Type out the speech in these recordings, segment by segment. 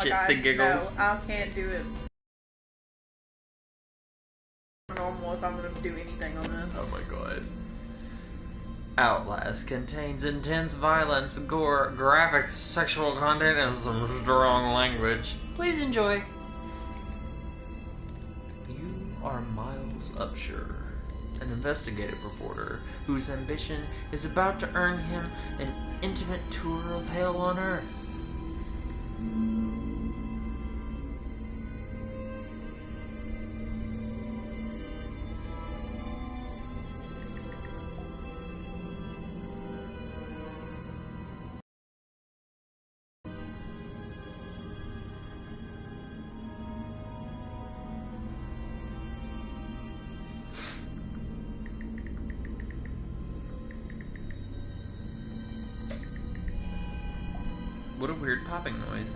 Shits and giggles. No, I can't do it normal if I'm gonna do anything on this. Oh my god. Outlast contains intense violence, gore, graphic sexual content, and some strong language. Please enjoy. You are Miles Upshur, an investigative reporter whose ambition is about to earn him an intimate tour of hell on Earth. What a weird popping noise.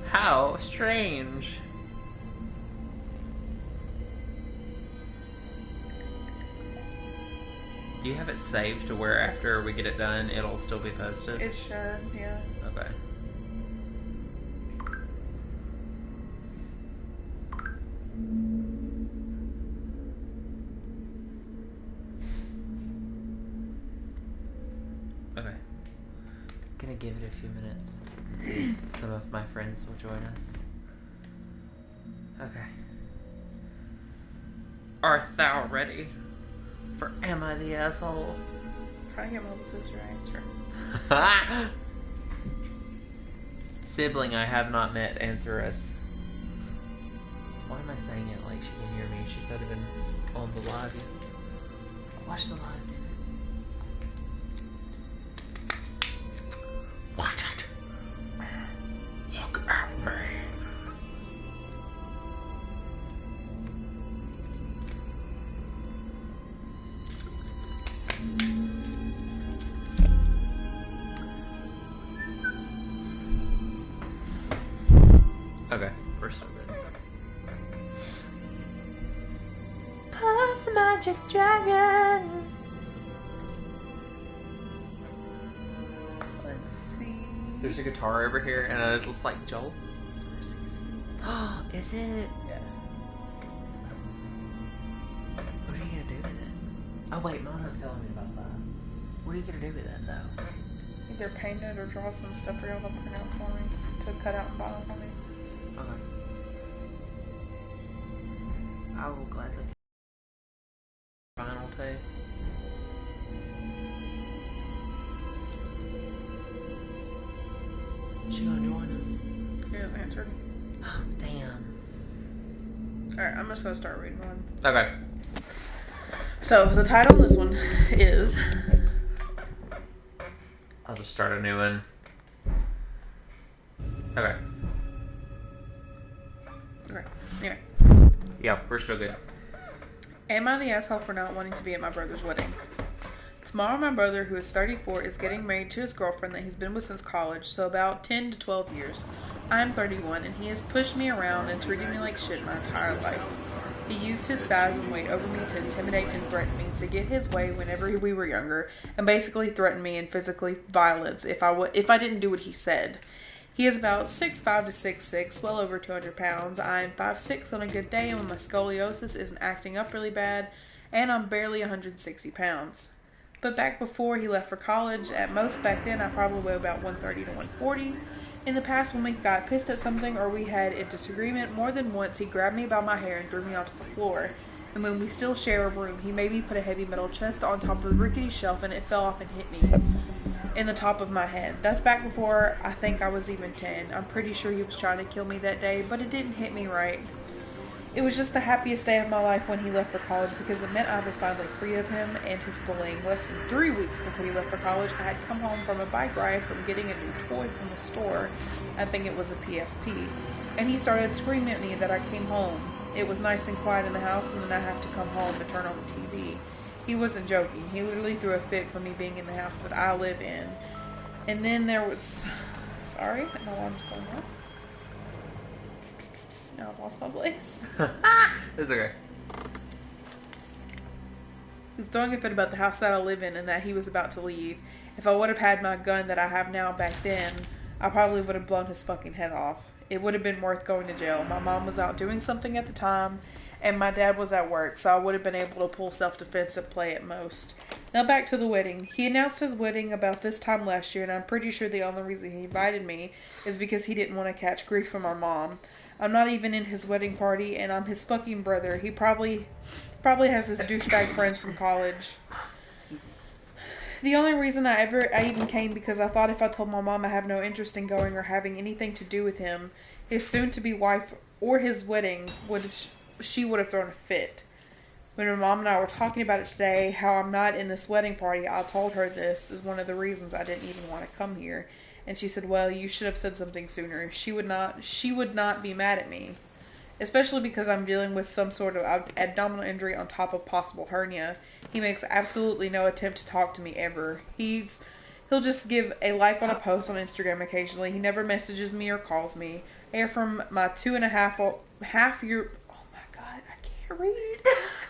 How strange. Do you have it saved to where after we get it done, it'll still be posted? It should, yeah. Okay. Okay. Gonna give it a few minutes. Some of my friends will join us. Okay. Art thou ready for Am I the Asshole? Try to get Melissa's your answer. Sibling I have not met, answer us. Why am I saying it like she can hear me? She's not even on the live yet. Watch the live. Watch it. Look at me. Okay, we're so good. Puff the magic dragon. Let's see. There's a guitar over here, and it looks like Joel. Oh, is it? Yeah. What are you gonna do with it? Oh wait, Mom was telling me about that. What are you gonna do with it though? Either paint it or draw some stuff for y'all to print out for me. To cut out and bottle for me. Okay. I will gladly. Final tape. She gonna join us? He hasn't answered. Damn. Alright, I'm just gonna start reading one. Okay. So, the title of this one is... I'll just start a new one. Okay. Okay, anyway. Yeah, we're still good. Am I the asshole for not wanting to be at my brother's wedding? Tomorrow my brother, who is 34, is getting married to his girlfriend that he's been with since college, so about 10 to 12 years. I am 31, and he has pushed me around and treated me like shit my entire life. He used his size and weight over me to intimidate and threaten me to get his way whenever we were younger, and basically threatened me in physically violence if I didn't do what he said. He is about 6'5" to 6'6", well over 200 pounds. I am 5'6" on a good day when my scoliosis isn't acting up really bad, and I'm barely 160 pounds. But back before he left for college, at most back then I probably weigh about 130 to 140. In the past, when we got pissed at something or we had a disagreement, more than once he grabbed me by my hair and threw me onto the floor. And when we still share a room, he made me put a heavy metal chest on top of the rickety shelf and it fell off and hit me in the top of my head. That's back before I think I was even 10. I'm pretty sure he was trying to kill me that day, but it didn't hit me right. It was just the happiest day of my life when he left for college because it meant I was finally free of him and his bullying. Less than 3 weeks before he left for college, I had come home from a bike ride from getting a new toy from the store. I think it was a PSP. And he started screaming at me that I came home. It was nice and quiet in the house, and then I have to come home to turn on the TV. He wasn't joking. He literally threw a fit for me being in the house that I live in. And then there was... Sorry, my alarm's going off. Now I've lost my place. It's okay. He was throwing a fit about the house that I live in and that he was about to leave. If I would have had my gun that I have now back then, I probably would have blown his fucking head off. It would have been worth going to jail. My mom was out doing something at the time, and my dad was at work, so I would have been able to pull self-defense and play at most. Now back to the wedding. He announced his wedding about this time last year, and I'm pretty sure the only reason he invited me is because he didn't want to catch grief from our mom. I'm not even in his wedding party, and I'm his fucking brother. He probably has his douchebag friends from college. The only reason I even came because I thought if I told my mom I have no interest in going or having anything to do with him, his soon-to-be wife, or his wedding, she would have thrown a fit. When my mom and I were talking about it today, how I'm not in this wedding party, I told her this is one of the reasons I didn't even want to come here. And she said, well, you should have said something sooner. She would not be mad at me. Especially because I'm dealing with some sort of abdominal injury on top of possible hernia. He makes absolutely no attempt to talk to me ever. He'll just give a like on a post on Instagram occasionally. He never messages me or calls me. I hear from my 2.5 year... Oh my god, I can't read.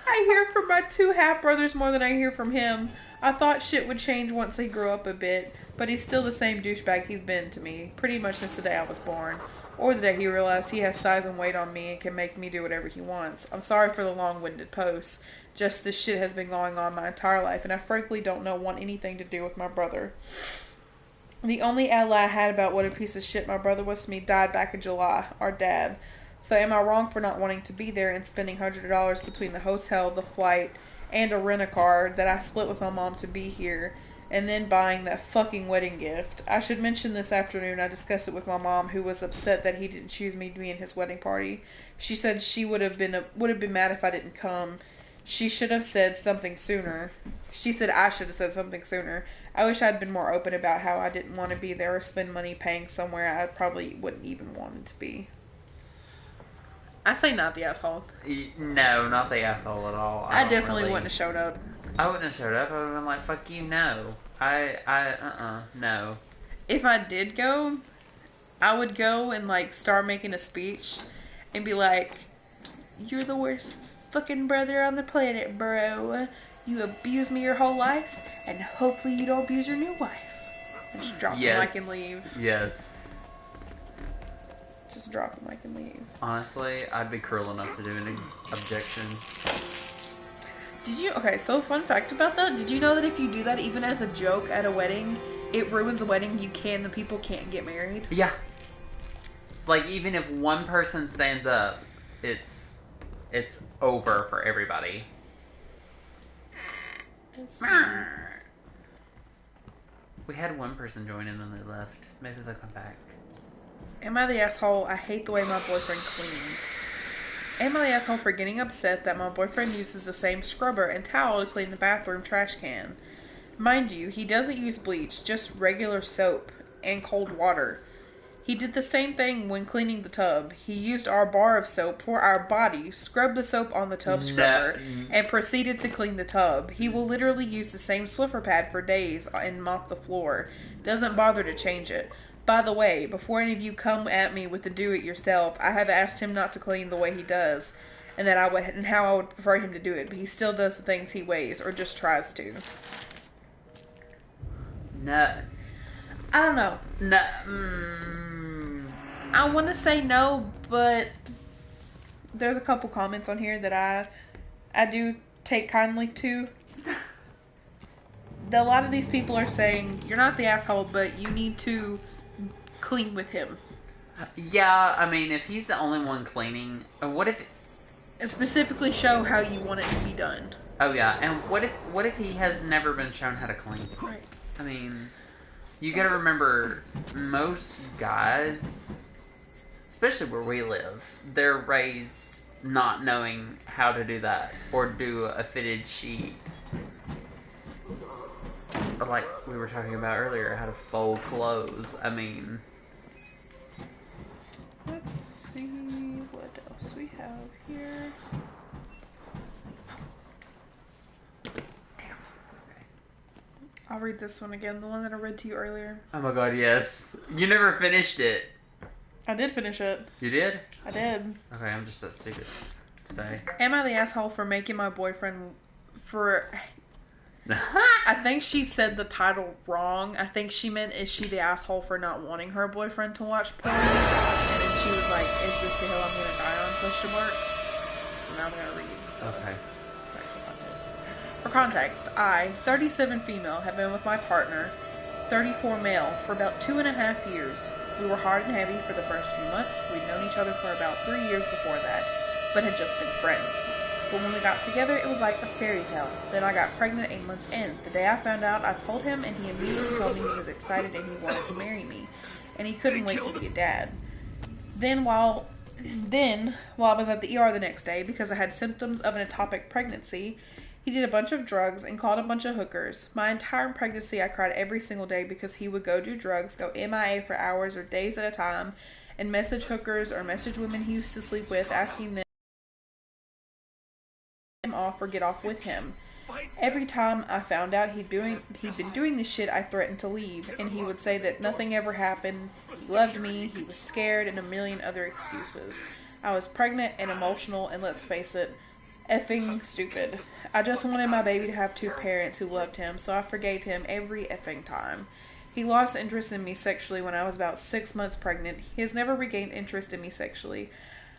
I hear from my 2 half-brothers more than I hear from him. I thought shit would change once he grew up a bit, but he's still the same douchebag he's been to me, pretty much since the day I was born. Or the day he realized he has size and weight on me and can make me do whatever he wants. I'm sorry for the long-winded posts. Just this shit has been going on my entire life, and I frankly don't want anything to do with my brother. The only ally I had about what a piece of shit my brother was to me died back in July, our dad. So am I wrong for not wanting to be there and spending $100 between the hotel, the flight, and a rent-a-car that I split with my mom to be here, and then buying that fucking wedding gift? I should mention this afternoon I discussed it with my mom, who was upset that he didn't choose me to be in his wedding party. She said she would have been mad if I didn't come. She should have said something sooner. She said I should have said something sooner. I wish I'd been more open about how I didn't want to be there or spend money paying somewhere I probably wouldn't even want it to be. I say not the asshole. No, not the asshole at all. I definitely wouldn't have showed up. I wouldn't have showed up. I would have been like, fuck you, no. No. If I did go, I would go and, like, start making a speech and be like, you're the worst fucking brother on the planet, bro. You abused me your whole life, and hopefully you don't abuse your new wife. And just drop the mic and leave. Yes. Just drop the mic and leave. Honestly, I'd be cruel enough to do an objection. Okay, so fun fact about that. Did you know that if you do that even as a joke at a wedding, it ruins the wedding? The people can't get married? Yeah. Like, even if one person stands up, it's over for everybody. We had one person join and then they left. Maybe they'll come back. Am I the asshole? I hate the way my boyfriend cleans. Am I the asshole for getting upset that my boyfriend uses the same scrubber and towel to clean the bathroom trash can? Mind you, he doesn't use bleach, just regular soap and cold water. He did the same thing when cleaning the tub. He used our bar of soap for our body, scrubbed the soap on the tub scrubber, and proceeded to clean the tub. He will literally use the same Swiffer pad for days and mop the floor. Doesn't bother to change it. By the way, before any of you come at me with the do-it-yourself, I have asked him not to clean the way he does, and how I would prefer him to do it, but he still does the things he weighs, or just tries to. No. I don't know. No. I want to say no, but there's a couple comments on here that I do take kindly to. A lot of these people are saying, you're not the asshole, but you need to clean with him. Yeah, I mean, if he's the only one cleaning, what if... And specifically show how you want it to be done. Oh yeah, and what if he has never been shown how to clean? Right. I mean, you gotta remember, most guys, especially where we live, they're raised not knowing how to do that, or do a fitted sheet. Or like we were talking about earlier, how to fold clothes. I mean... Let's see what else we have here. I'll read this one again, the one that I read to you earlier. Oh my god, yes. You never finished it. I did finish it. You did? I did. Okay, I'm just that stupid today. Am I the asshole for making my boyfriend I think she said the title wrong. I think she meant, is she the asshole for not wanting her boyfriend to watch porn? And then she was like, is this the hill I'm gonna die on? Question mark. So now I'm gonna read. Okay. For context, I, 37 female, have been with my partner, 34 male, for about 2.5 years. We were hard and heavy for the first few months. We'd known each other for about 3 years before that, but had just been friends. But when we got together, it was like a fairy tale. Then I got pregnant 8 months in. The day I found out, I told him, and he immediately told me he was excited and he wanted to marry me. And he couldn't wait to be a dad. Then while I was at the ER the next day, because I had symptoms of an ectopic pregnancy, he did a bunch of drugs and called a bunch of hookers. My entire pregnancy, I cried every single day because he would go do drugs, go MIA for hours or days at a time, and message hookers or message women he used to sleep with, asking them off or get off with him. Every time I found out he'd been doing this shit, I threatened to leave, and he would say that nothing ever happened, he loved me, he was scared, and a million other excuses. I was pregnant and emotional, and let's face it, effing stupid. I just wanted my baby to have 2 parents who loved him, so I forgave him every effing time. He lost interest in me sexually when I was about 6 months pregnant. He has never regained interest in me sexually.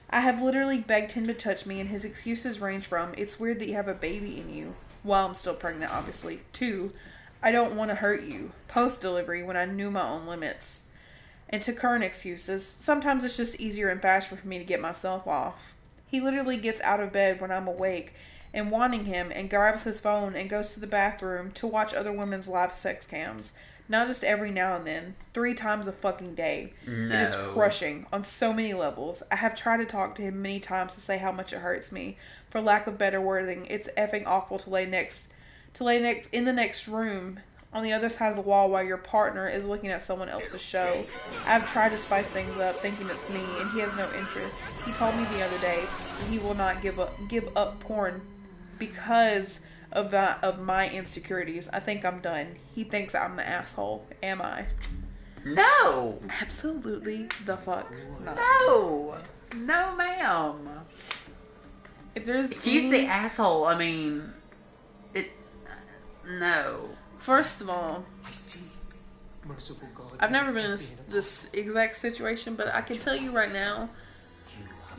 I have literally begged him to touch me, and his excuses range from, it's weird that you have a baby in you, while I'm still pregnant, obviously, to, I don't want to hurt you, post-delivery, when I knew my own limits. And to current excuses, sometimes it's just easier and faster for me to get myself off. He literally gets out of bed when I'm awake and wanting him, and grabs his phone and goes to the bathroom to watch other women's live sex cams. Not just every now and then, 3 times a fucking day. No. It is crushing on so many levels. I have tried to talk to him many times to say how much it hurts me. For lack of better wording, it's effing awful to lay next in the next room on the other side of the wall while your partner is looking at someone else's show. I've tried to spice things up, thinking it's me, and he has no interest. He told me the other day that he will not give up porn because of my insecurities. I think I'm done. He thinks I'm the asshole. Am I? No! Absolutely the fuck not. No! No, ma'am. If he's the asshole, I mean, no. First of all, I've never been in this exact situation, but I can tell you right now,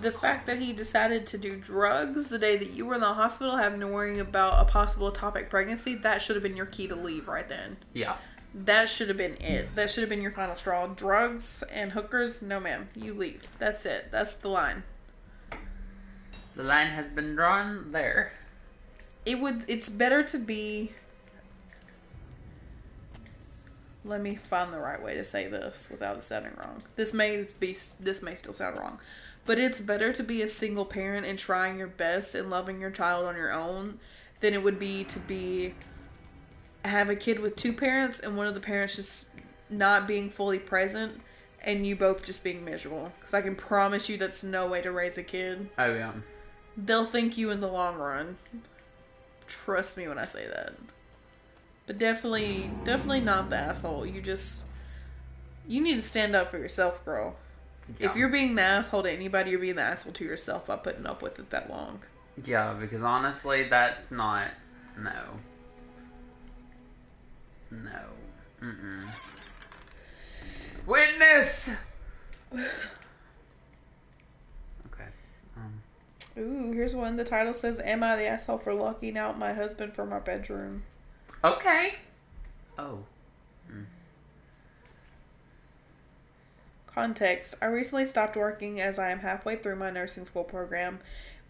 the fact that he decided to do drugs the day that you were in the hospital having to worry about a possible ectopic pregnancy, that should have been your key to leave right then. Yeah. That should have been it. That should have been your final straw. Drugs and hookers, no ma'am. You leave. That's it. That's the line. The line has been drawn there. It's better to be... Let me find the right way to say this without it sounding wrong. This may still sound wrong. But it's better to be a single parent and trying your best and loving your child on your own than it would be to have a kid with 2 parents and one of the parents just not being fully present and you both just being miserable. Because I can promise you that's no way to raise a kid. Oh, yeah. They'll thank you in the long run. Trust me when I say that. But definitely not the asshole. You need to stand up for yourself, girl. Yeah. If you're being the asshole to anybody, you're being the asshole to yourself by putting up with it that long. Yeah, because honestly, that's not... No. Mm-mm. Witness! Okay. Ooh, here's one. The title says, Am I the asshole for locking out my husband from our bedroom? Okay. Oh. Context. I recently stopped working as I am halfway through my nursing school program.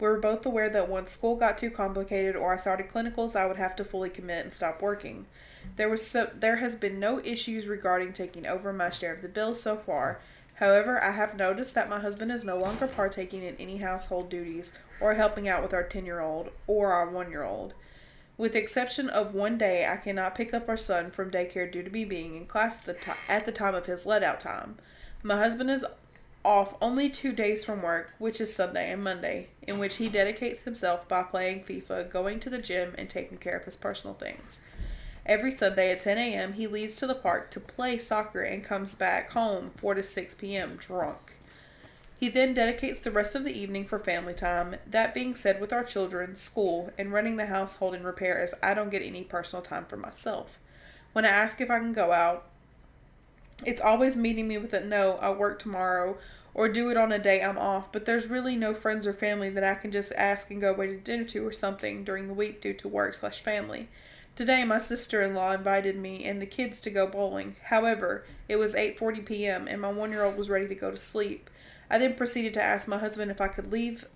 We were both aware that once school got too complicated or I started clinicals, I would have to fully commit and stop working. There has been no issues regarding taking over my share of the bills so far. However, I have noticed that my husband is no longer partaking in any household duties or helping out with our 10-year-old or our 1-year-old. With the exception of one day, I cannot pick up our son from daycare due to me being in class at the time of his let-out time. My husband is off only 2 days from work, which is Sunday and Monday, in which he dedicates himself by playing FIFA, going to the gym, and taking care of his personal things. Every Sunday at 10 a.m., he leaves to the park to play soccer and comes back home 4 to 6 p.m. drunk. He then dedicates the rest of the evening for family time. That being said, with our children, school, and running the household in repair, as I don't get any personal time for myself. When I ask if I can go out, it's always meeting me with a no, I work tomorrow, or do it on a day I'm off, but there's really no friends or family that I can just ask and go away to dinner to or something during the week due to work/family. Today, my sister-in-law invited me and the kids to go bowling. However, it was 8:40 p.m. and my 1-year-old was ready to go to sleep. I then proceeded to ask my husband if I could leave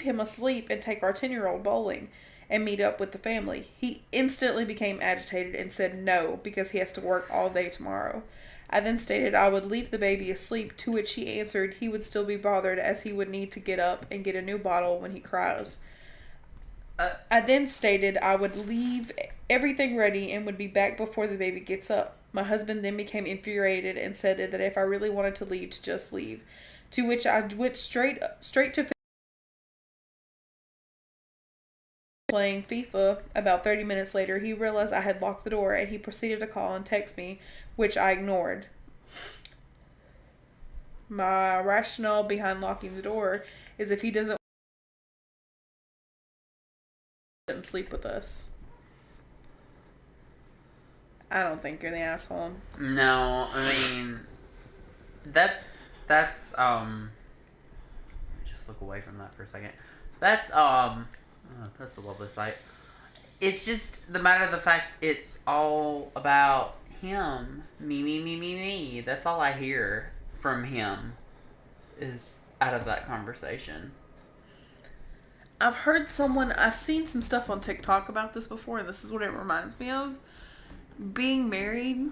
him asleep and take our 10-year-old bowling and meet up with the family. He instantly became agitated and said no because he has to work all day tomorrow. I then stated I would leave the baby asleep, to which he answered he would still be bothered as he would need to get up and get a new bottle when he cries. I then stated I would leave everything ready and would be back before the baby gets up. My husband then became infuriated and said that if I really wanted to leave, to just leave. To which I went straight to playing FIFA. About 30 minutes later, he realized I had locked the door and he proceeded to call and text me, which I ignored. My rationale behind locking the door is if he doesn't sleep with us. I don't think you're the asshole. No, I mean, that's, let me just look away from that for a second. That's a lovely sight. It's just the matter of the fact it's all about him. Me. That's all I hear from him is out of that conversation. I've seen some stuff on TikTok about this before, and this is what it reminds me of. Being married,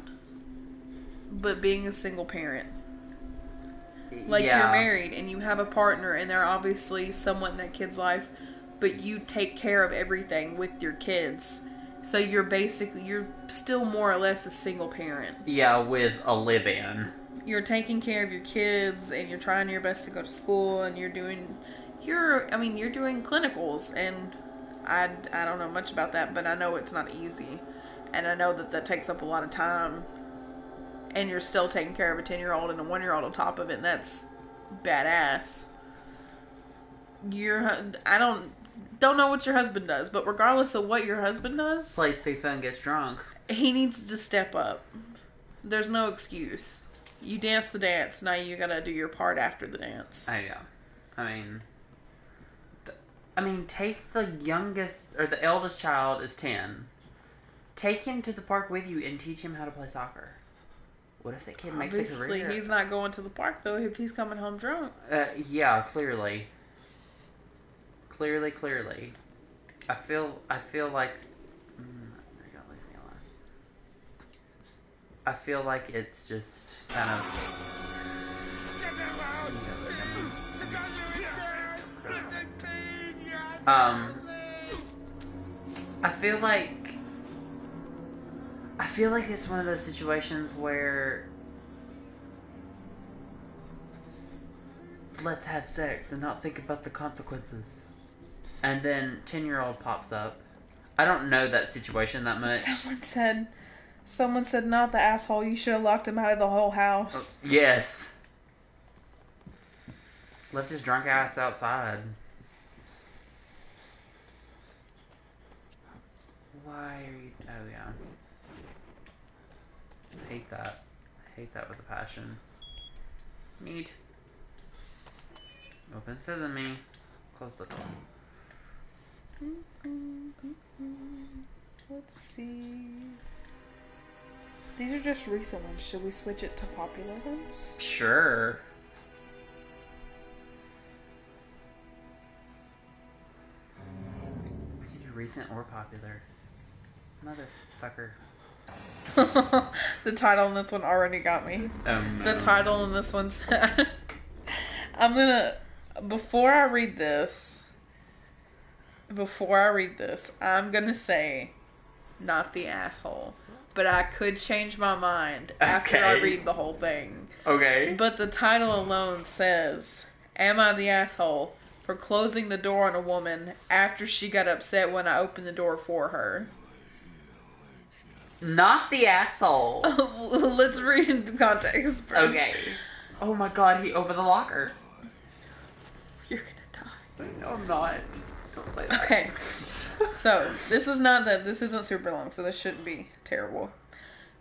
but being a single parent. Like, yeah. You're married, and you have a partner, and they're obviously someone in that kid's life, but you take care of everything with your kids. So you're still more or less a single parent. Yeah, with a live-in. You're taking care of your kids, and you're trying your best to go to school, and you're doing clinicals, and I don't know much about that, but I know it's not easy, and I know that takes up a lot of time, and you're still taking care of a 10-year-old and a 1-year-old on top of it, and that's badass. I don't know what your husband does, but regardless of what your husband does, plays FIFA and gets drunk. He needs to step up. There's no excuse. You dance the dance, now you gotta do your part after the dance. Yeah. I mean, take the youngest, or the eldest child is 10. Take him to the park with you and teach him how to play soccer. What if that kid makes a career? Obviously, he's not going to the park, though, if he's coming home drunk. Yeah, clearly. Clearly. I feel like... You're gonna leave me alone. I feel like it's just kind of... I feel like it's one of those situations where let's have sex and not think about the consequences. And then 10-year-old pops up. I don't know that situation that much. Someone said not the asshole, you should have locked him out of the whole house. Yes. Left his drunk ass outside. Why are you... Oh, yeah. I hate that with a passion. Neat. Open sesame. Close the door. Let's see. These are just recent ones. Should we switch it to popular ones? Sure. We can do recent or popular. Motherfucker. The title on this one already got me. Oh, no. The title on this one said... Before I read this, I'm gonna say not the asshole. But I could change my mind after I read the whole thing. Okay. But the title alone says, am I the asshole for closing the door on a woman after she got upset when I opened the door for her? Not the asshole. Let's read into context first. Okay. Oh my god, he opened the locker. No, I'm not. Don't say that. Okay. So, this isn't super long, so this shouldn't be terrible.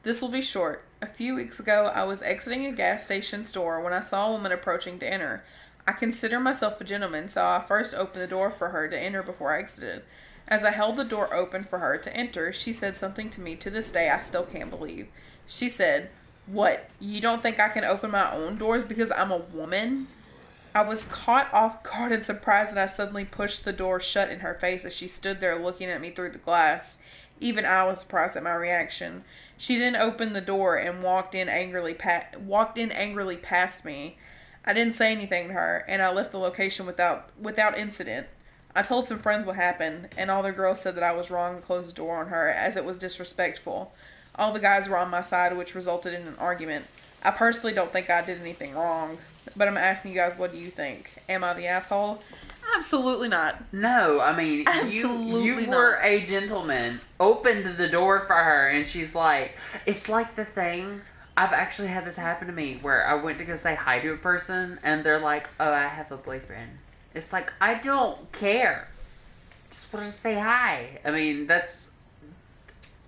This will be short. A few weeks ago, I was exiting a gas station store when I saw a woman approaching to enter. I consider myself a gentleman, so I first opened the door for her to enter before I exited. As I held the door open for her to enter, she said something to me to this day I still can't believe. She said, "What, you don't think I can open my own doors because I'm a woman?" I was caught off guard and surprised that I suddenly pushed the door shut in her face as she stood there looking at me through the glass. Even I was surprised at my reaction. She then opened the door and walked in angrily past me. I didn't say anything to her, and I left the location without incident. I told some friends what happened, and all the girls said that I was wrong and closed the door on her, as it was disrespectful. All the guys were on my side, which resulted in an argument. I personally don't think I did anything wrong, but I'm asking you guys, what do you think? Am I the asshole? Absolutely not. No, I mean, you were a gentleman, opened the door for her, and she's like, it's like the thing, I've actually had this happen to me, where I went to go say hi to a person, and they're like, oh, I have a boyfriend. It's like, I don't care. Just want to say hi. I mean,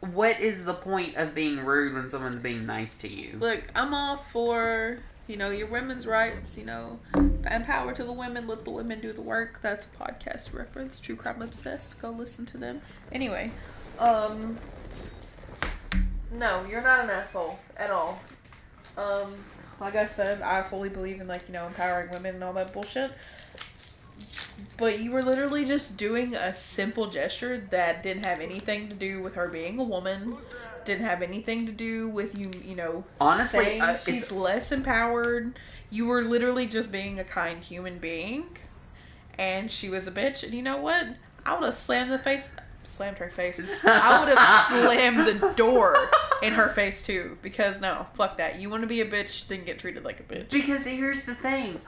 what is the point of being rude when someone's being nice to you? Look, I'm all for, your women's rights, and power to the women, let the women do the work. That's a podcast reference, True Crime Obsessed. Go listen to them. Anyway, no, you're not an asshole at all. Like I said, I fully believe in, empowering women and all that bullshit. But you were literally just doing a simple gesture that didn't have anything to do with her being a woman. Didn't have anything to do with you, honestly, saying she's less empowered. You were literally just being a kind human being. And she was a bitch. And you know what? I would have slammed her face. I would have slammed the door in her face too. Because no, fuck that. You want to be a bitch, then get treated like a bitch. Because here's the thing.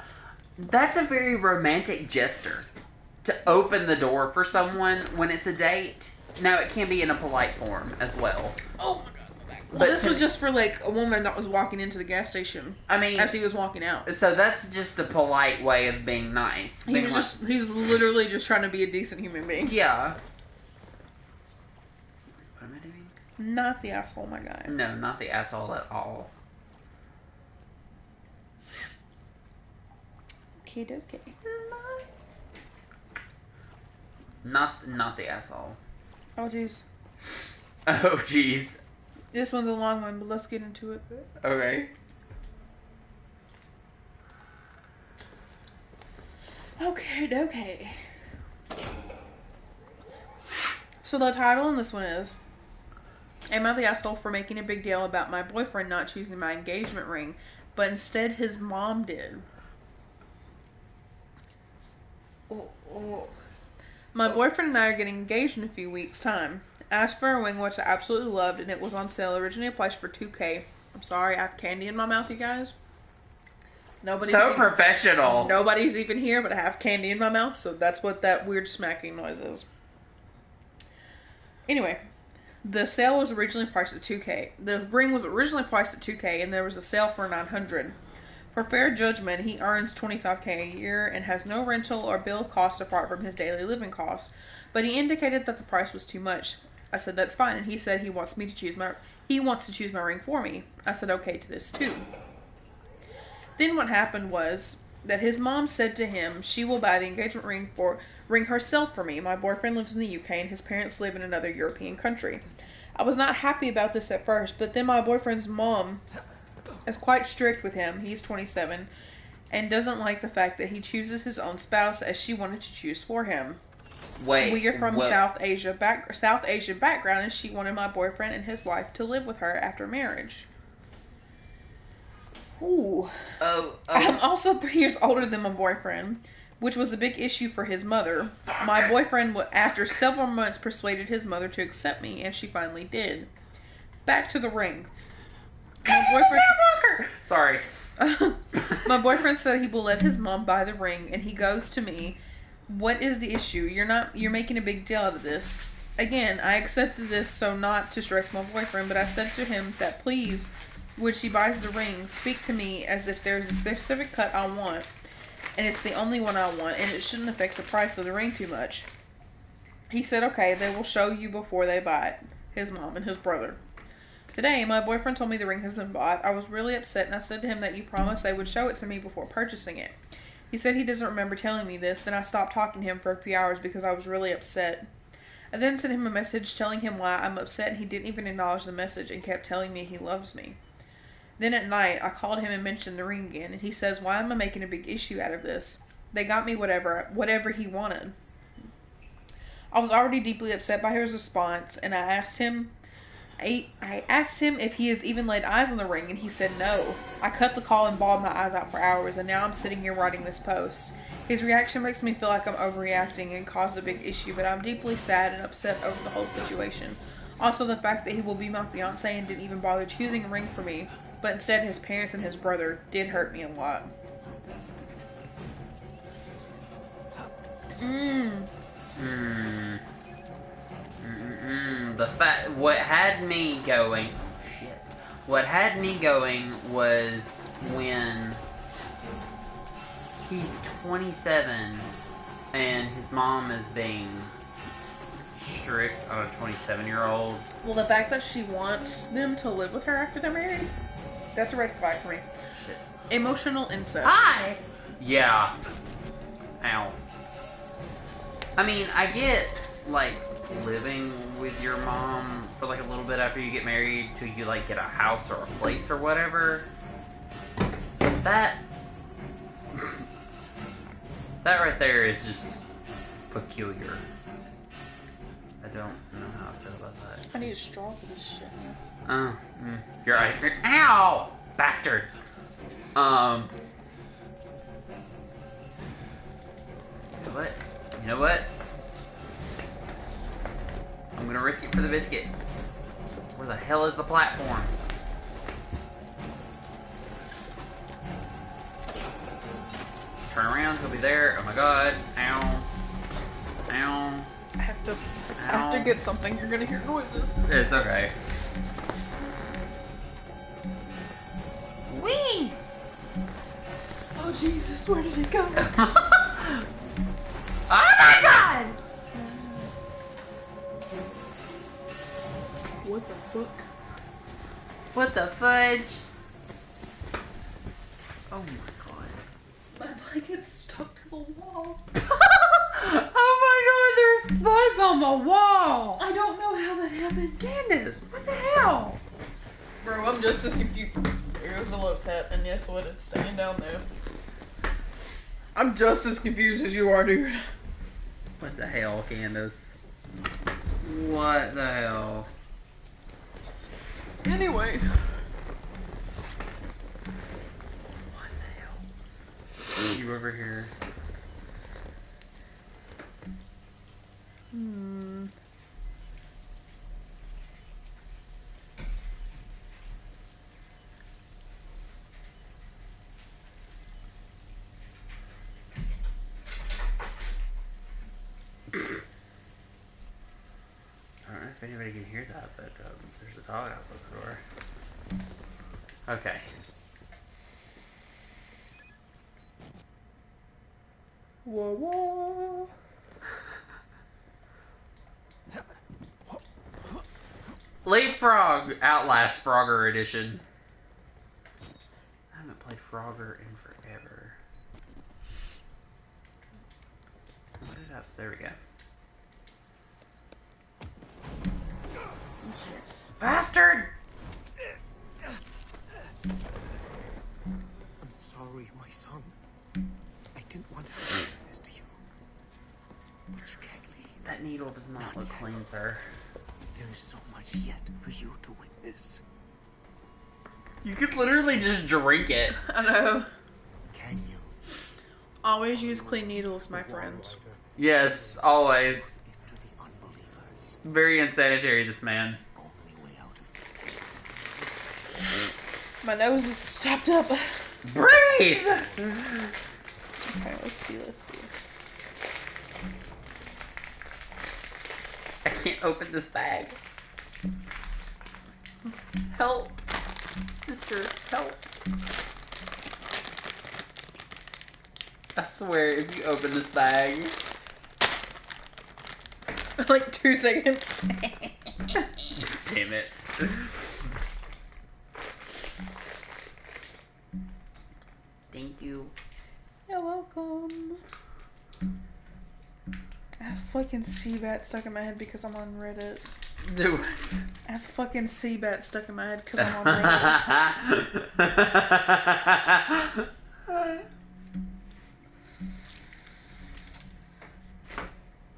That's a very romantic gesture. To open the door for someone when it's a date. Now, it can be in a polite form as well. Oh my god. Well, this was just for a woman that was walking into the gas station. I mean, as he was walking out. So that's just a polite way of being nice. He was literally just trying to be a decent human being. Yeah. What am I doing? Not the asshole, my guy. No, not the asshole at all. Okay, okay. Not the asshole. Oh jeez. Oh jeez. This one's a long one, but let's get into it. Okay. Okay. So the title on this one is, am I the asshole for making a big deal about my boyfriend not choosing my engagement ring, but instead his mom did? My boyfriend and I are getting engaged in a few weeks' time. I asked for a ring which I absolutely loved, and it was on sale. Originally priced for $2,000. I'm sorry, I have candy in my mouth, you guys. Professional. Nobody's even here, but I have candy in my mouth, so that's what that weird smacking noise is. Anyway, the sale was originally priced at $2,000. The ring was originally priced at $2,000, and there was a sale for $900. For fair judgment, he earns $25,000 a year and has no rental or bill costs apart from his daily living costs. But he indicated that the price was too much. I said that's fine, and he said he wants to choose my ring for me. I said okay to this too. Then what happened was that his mom said to him she will buy the engagement ring herself for me. My boyfriend lives in the UK and his parents live in another European country. I was not happy about this at first, but then my boyfriend's mom is quite strict with him. He's 27 and doesn't like the fact that he chooses his own spouse as she wanted to choose for him. We are from South Asian background, and she wanted my boyfriend and his wife to live with her after marriage. Ooh. I'm also 3 years older than my boyfriend, which was a big issue for his mother. My boyfriend, after several months, persuaded his mother to accept me, and she finally did. Back to the ring. My boyfriend... Sorry. My boyfriend said he will let his mom buy the ring, and he goes to me, what is the issue? You're making a big deal out of this. Again, I accepted this so not to stress my boyfriend, but I said to him that please, when she buys the ring, speak to me as if there's a specific cut I want. and it's the only one I want, and it shouldn't affect the price of the ring too much. He said, okay, they will show you before they buy it. His mom and his brother. Today, my boyfriend told me the ring has been bought. I was really upset, and I said to him that you promised they would show it to me before purchasing it. He said he doesn't remember telling me this, then I stopped talking to him for a few hours because I was really upset. I then sent him a message telling him why I'm upset, and he didn't even acknowledge the message and kept telling me he loves me. Then at night, I called him and mentioned the ring again, and he says, why am I making a big issue out of this? They got me whatever he wanted. I was already deeply upset by his response, and I asked him if he has even laid eyes on the ring, and he said no. I cut the call and bawled my eyes out for hours, and now I'm sitting here writing this post. His reaction makes me feel like I'm overreacting and caused a big issue, but I'm deeply sad and upset over the whole situation. Also, the fact that he will be my fiancé and didn't even bother choosing a ring for me, but instead his parents and his brother, did hurt me a lot. What had me going... Shit. What had me going was when he's 27 and his mom is being strict on a 27-year-old. Well, the fact that she wants them to live with her after they're married, that's a red flag for me. Shit. Emotional incest. Hi! Yeah. Ow. I mean, I get, like, living with your mom for, like, a little bit after you get married till you, like, get a house or a place or whatever. But that right there is just peculiar. I don't know how I feel about that. I need a straw for this shit, man. Your ice cream. Ow! Bastard! You know what? I'm gonna risk it for the biscuit. Where the hell is the platform? Turn around, he'll be there. Oh my god. Ow. Ow. I have to get something. You're gonna hear noises. It's okay. Whee! Oh Jesus, where did it go? Oh my god! What the fuck? What the fudge? Oh my god. My blanket's stuck to the wall. Oh my god, there's fuzz on the wall! I don't know how that happened. Candace, what the hell? Bro, I'm just as confused. There goes the Lowe's hat, and yes, what, it's staying down there. I'm just as confused as you are, dude. What the hell, Candace? What the hell? Anyway. What the hell? You over here. I don't know if anybody can hear that, but there's a dog outside the door. Okay. Whoa, whoa. Leapfrog! Outlast Frogger Edition. I haven't played Frogger in forever. What did I... There we go. Bastard! I'm sorry, my son. I didn't want to do this to you. But you can't leave. That needle does not look clean, sir. There is so much yet for you to witness. You could literally just drink it. I know. Can you? Always use clean needles, my friends. Yes, always. Into the unbelievers. Very unsanitary, this man. Only way out of this place. My nose is stopped up. Breathe! Okay, let's see. I can't open this bag. Help. Sister, help. I swear, if you open this bag. Like 2 seconds. Damn it. Thank you. You're welcome. I have fucking Seabat stuck in my head because I'm on Reddit. Do I have fucking Seabat stuck in my head because I'm on Reddit.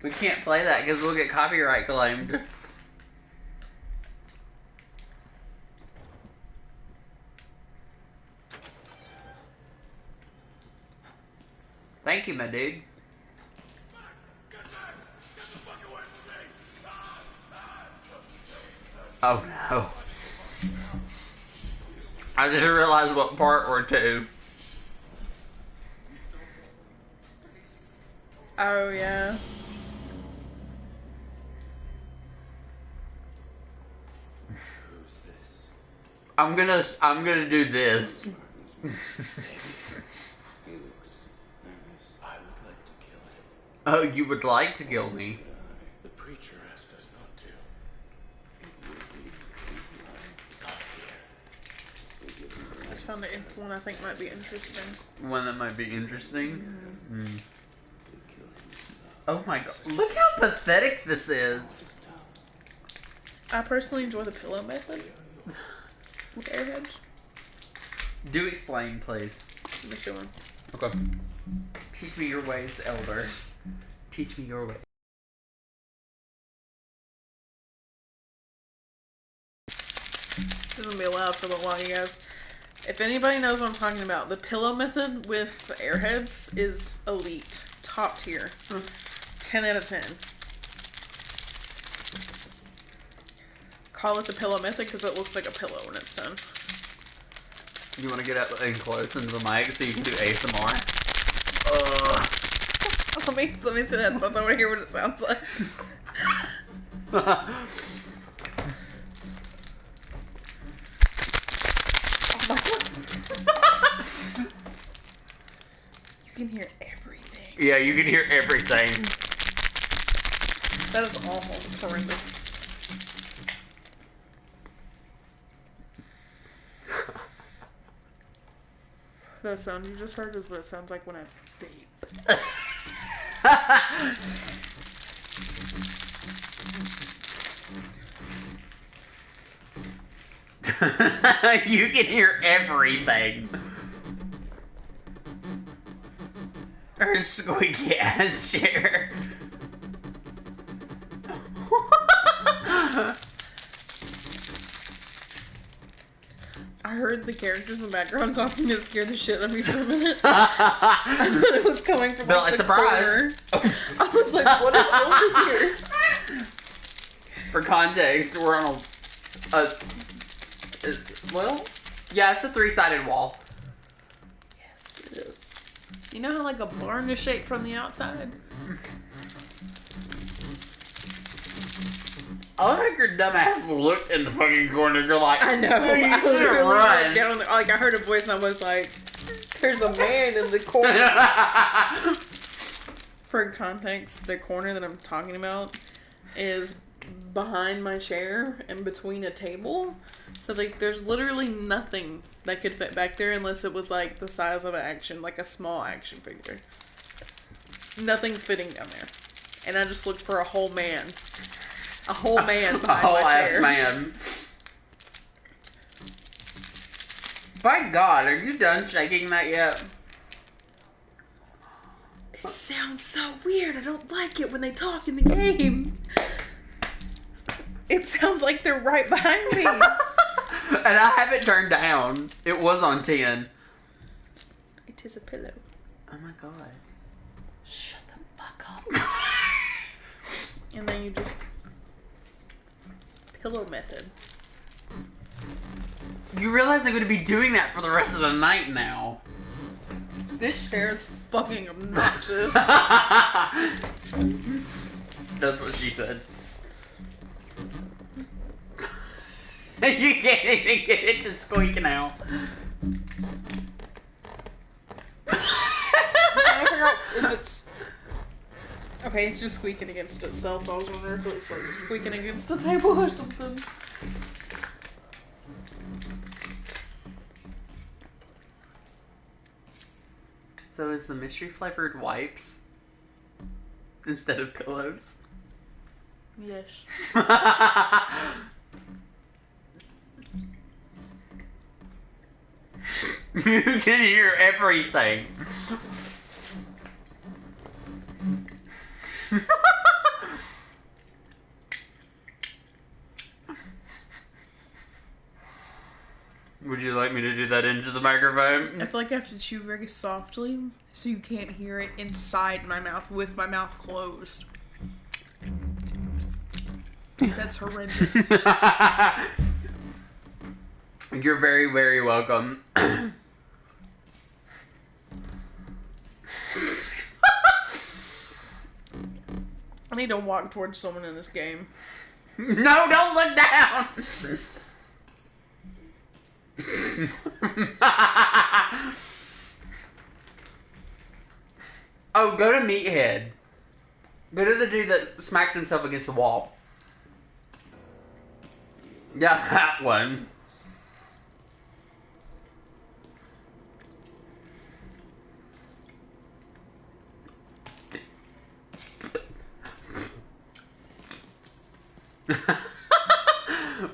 We can't play that because we'll get copyright claimed. Thank you, my dude. Oh no. I just realized what part we're to. Oh yeah. Who's this? I'm gonna do this. He looks nervous. I would like to kill him. Oh, you would like to kill me? The preacher asked us not to. It would be not here. I found one I think might be interesting. One that might be interesting. Mm. We kill him slow. Oh my god! Look how pathetic this is. I personally enjoy the pillow method with airheads. Do explain, please. Let me show one. Okay. Teach me your ways, elder. Teach me your ways. This is gonna be allowed for a little while, you guys. If anybody knows what I'm talking about, the pillow method with airheads is elite. Top tier. 10 out of 10. Call it the pillow method because it looks like a pillow when it's done. You want to get up and close into the mic so you can do ASMR? Let me see the headphones. I want to hear what it sounds like. Oh my god. You can hear everything. Yeah, you can hear everything. That is awful. It's horrendous. That sound you just heard is what it sounds like when I vape. You can hear everything. Her squeaky ass chair. I heard the characters in the background talking to scare the shit out of me for a minute. I thought it was coming from They're like, like, the surprise. corner. I was like, what is over here? For context, we're on yeah, it's a 3-sided wall. Yes, it is. You know how like a barn is shaped from the outside? I think your dumbass looked in the fucking corner. You're like, I know. You I should literally run. went down like I heard a voice and I was like, "There's a man in the corner." For context, the corner that I'm talking about is behind my chair and between a table. So like, there's literally nothing that could fit back there unless it was like the size of like a small action figure. Nothing's fitting down there, and I just looked for a whole man. A whole man behind whole my ass chair. man. By God, are you done shaking that yet? It sounds so weird. I don't like it when they talk in the game. It sounds like they're right behind me. And I have it turned down. It was on 10. It is a pillow. Oh my God. Shut the fuck up. And then you just... Pillow method. You realize I'm going to be doing that for the rest of the night now. This chair is fucking obnoxious. That's what she said. You can't even get it to squeak now. I if it's... Okay, it's just squeaking against itself. I was wondering if it was like squeaking against the table or something. So is the mystery flavored wipes instead of pillows? Yes. You can hear everything. Would you like me to do that into the microphone? I feel like I have to chew very softly so you can't hear it inside my mouth with my mouth closed. That's horrendous. You're very, very welcome. I need to walk towards someone in this game. No, don't look down! Oh, go to Meathead. Go to the dude that smacks himself against the wall. Yeah, that one.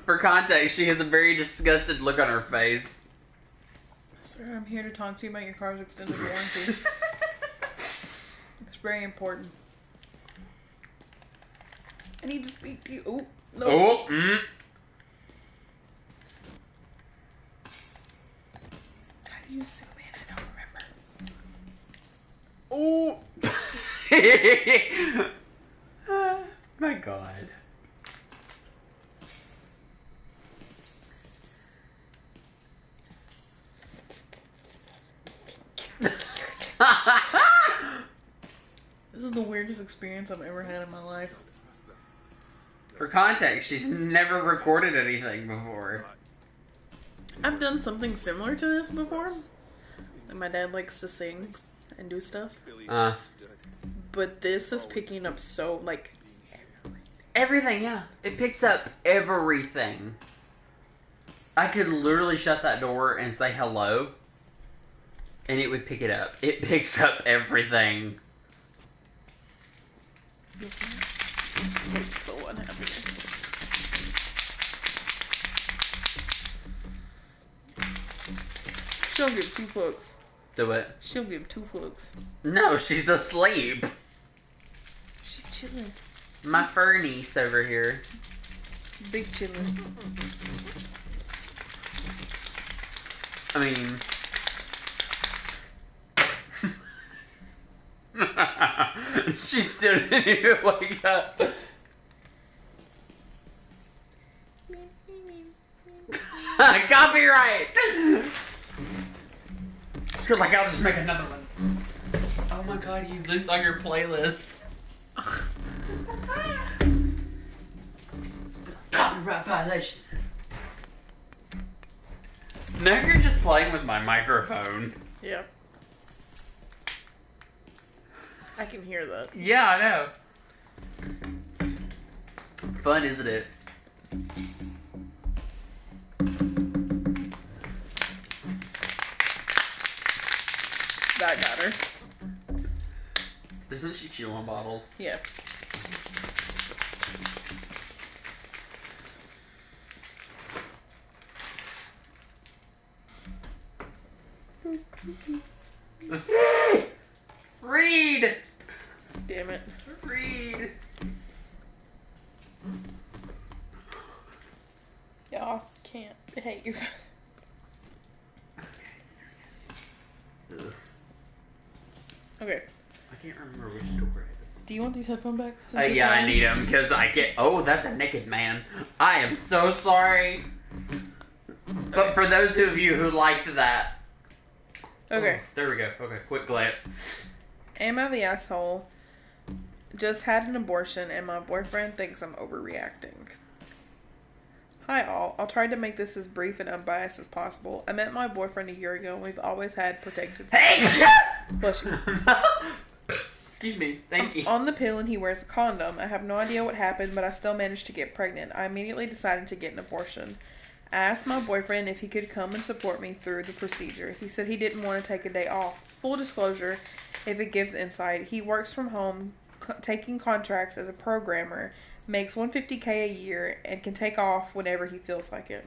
For context, she has a very disgusted look on her face. Sir, I'm here to talk to you about your car's extended warranty. It's very important. I need to speak to you. Oh, no. Oh, How do you zoom in? I don't remember. Oh. My God. This is the weirdest experience I've ever had in my life. For context, she's never recorded anything before. I've done something similar to this before. Like my dad likes to sing and do stuff. But this is picking up so, like... Everything, yeah. It picks up everything. I could literally shut that door and say hello, and it would pick it up. It picks up everything. I'm so unhappy. She'll give 2 fucks. Do it. She'll give 2 fucks. No, she's asleep. She's chilling. My fur niece over here. Big chilling. I mean... she still didn't even wake up. Copyright! You're like, I'll just make another one. Oh my God, you lose on your playlist. Copyright violation. Now you're just playing with my microphone. Yeah. I can hear that. Yeah, I know. Fun, isn't it? That got her. Doesn't she chew on bottles? Yeah. Read! Damn it. Read! Y'all can't hate you. Ugh. Okay. I can't remember which door it is. Do you want these headphone back? Yeah, I need them because I get. Oh, that's a naked man. I am so sorry. But for those of you who liked that. Okay. Oh, there we go. Okay, quick glance. Am I the asshole? Just had an abortion and my boyfriend thinks I'm overreacting. Hi all. I'll try to make this as brief and unbiased as possible. I met my boyfriend a year ago and we've always had protected sex. Hey! Bless you. Excuse me. Thank you. On the pill and he wears a condom. I have no idea what happened, but I still managed to get pregnant. I immediately decided to get an abortion. I asked my boyfriend if he could come and support me through the procedure. He said he didn't want to take a day off. Full disclosure, if it gives insight, he works from home, taking contracts as a programmer, makes $150K a year, and can take off whenever he feels like it.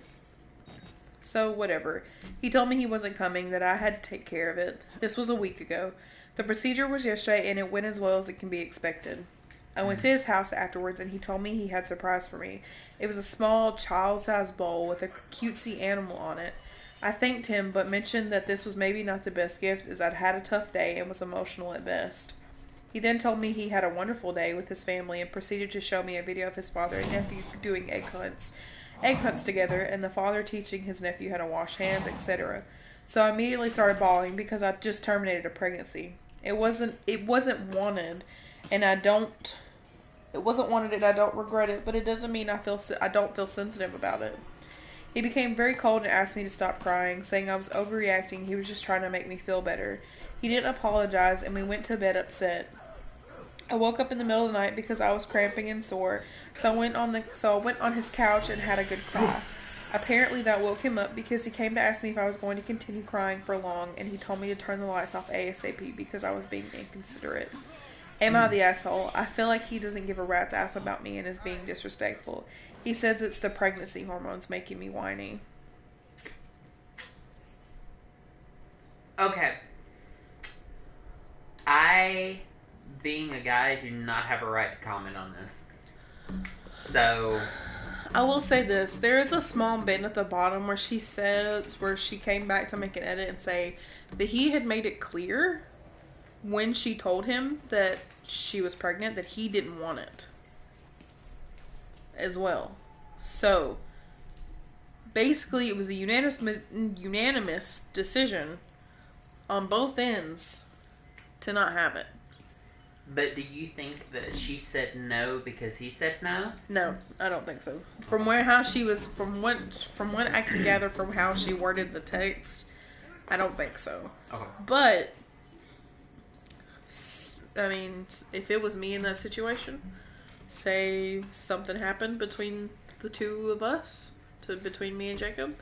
So, whatever. He told me he wasn't coming, that I had to take care of it. This was a week ago. The procedure was yesterday, and it went as well as it can be expected. I went to his house afterwards, and he told me he had a surprise for me. It was a small, child-sized bowl with a cutesy animal on it. I thanked him, but mentioned that this was maybe not the best gift, as I'd had a tough day and was emotional at best. He then told me he had a wonderful day with his family and proceeded to show me a video of his father and nephew doing egg hunts together, and the father teaching his nephew how to wash hands, etc. So I immediately started bawling because I just terminated a pregnancy. It wasn't wanted, and I don't regret it, but it doesn't mean I don't feel sensitive about it. He became very cold and asked me to stop crying, saying I was overreacting. He was just trying to make me feel better. He didn't apologize, and we went to bed upset. I woke up in the middle of the night because I was cramping and sore, so I went on his couch and had a good cry. Apparently that woke him up because he came to ask me if I was going to continue crying for long, and he told me to turn the lights off ASAP because I was being inconsiderate. Am I the asshole? I feel like he doesn't give a rat's ass about me and is being disrespectful. He says it's the pregnancy hormones making me whiny. Okay. I, being a guy, do not have a right to comment on this. So... I will say this. There is a small bit at the bottom where she came back to make an edit and say that he had made it clear when she told him that she was pregnant that he didn't want it as well. So basically it was a unanimous decision on both ends to not have it. But do you think that she said no because he said no? No, I don't think so. From what I can gather from how she worded the text, I don't think so. Okay. But I mean, if it was me in that situation, say something happened between the two of us, between me and Jacob,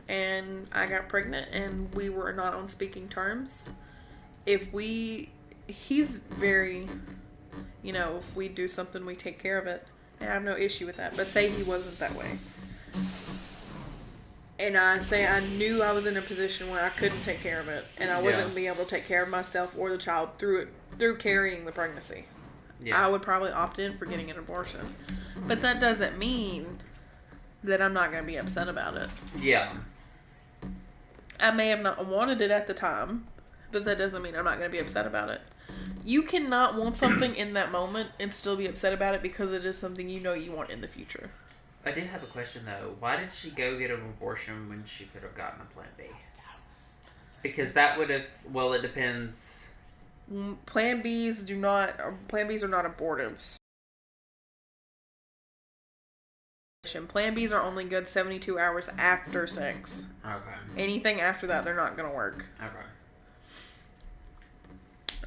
and I got pregnant and we were not on speaking terms, he's very, if we do something, we take care of it. And I have no issue with that. But say he wasn't that way. And I knew I was in a position where I couldn't take care of it. And I wasn't being able to take care of myself or the child through carrying the pregnancy. Yeah. I would probably opt in for getting an abortion. But that doesn't mean that I'm not going to be upset about it. Yeah. I may have not wanted it at the time, but that doesn't mean I'm not going to be upset about it. You cannot want something in that moment and still be upset about it because it is something you want in the future. I did have a question though. Why did she go get an abortion when she could have gotten a Plan B? Because that would have, it depends. Plan Bs are not abortives. Plan Bs are only good 72 hours after sex. Okay. Anything after that, they're not going to work. Okay.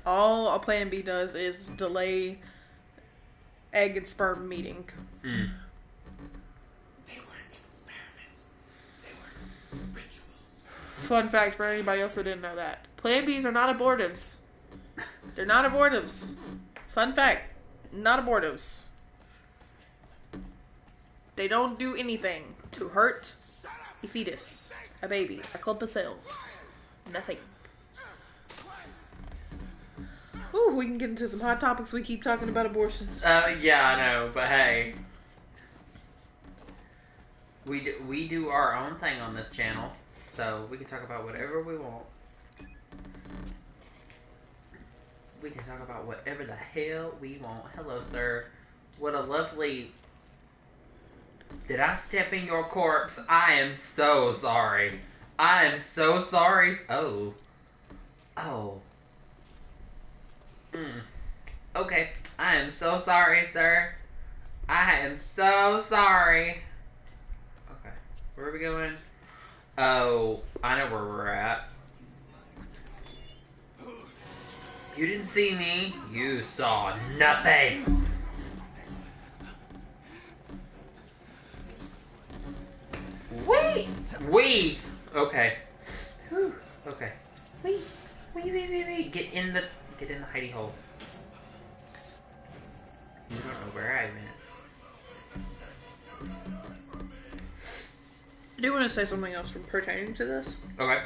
All a Plan B does is delay egg and sperm meeting. They weren't experiments. They were rituals. Fun fact for anybody else who didn't know that. Plan Bs are not abortives. They're not abortives. Fun fact. Not abortives. They don't do anything to hurt a fetus, a baby. I called the cells. Nothing. Ooh, we can get into some hot topics. We keep talking about abortions. Yeah, I know, but hey. We do our own thing on this channel, so we can talk about whatever we want. We can talk about whatever the hell we want. Hello, sir. What a lovely... Did I step in your corpse? I am so sorry. I am so sorry. Oh. Okay. I am so sorry, sir. I am so sorry. Okay. Where are we going? Oh, I know where we're at. You didn't see me. You saw nothing. Wait. Okay. Whew. Okay. Wait. Get in the hidey hole. You don't know where I went. I do want to say something else pertaining to this. Okay.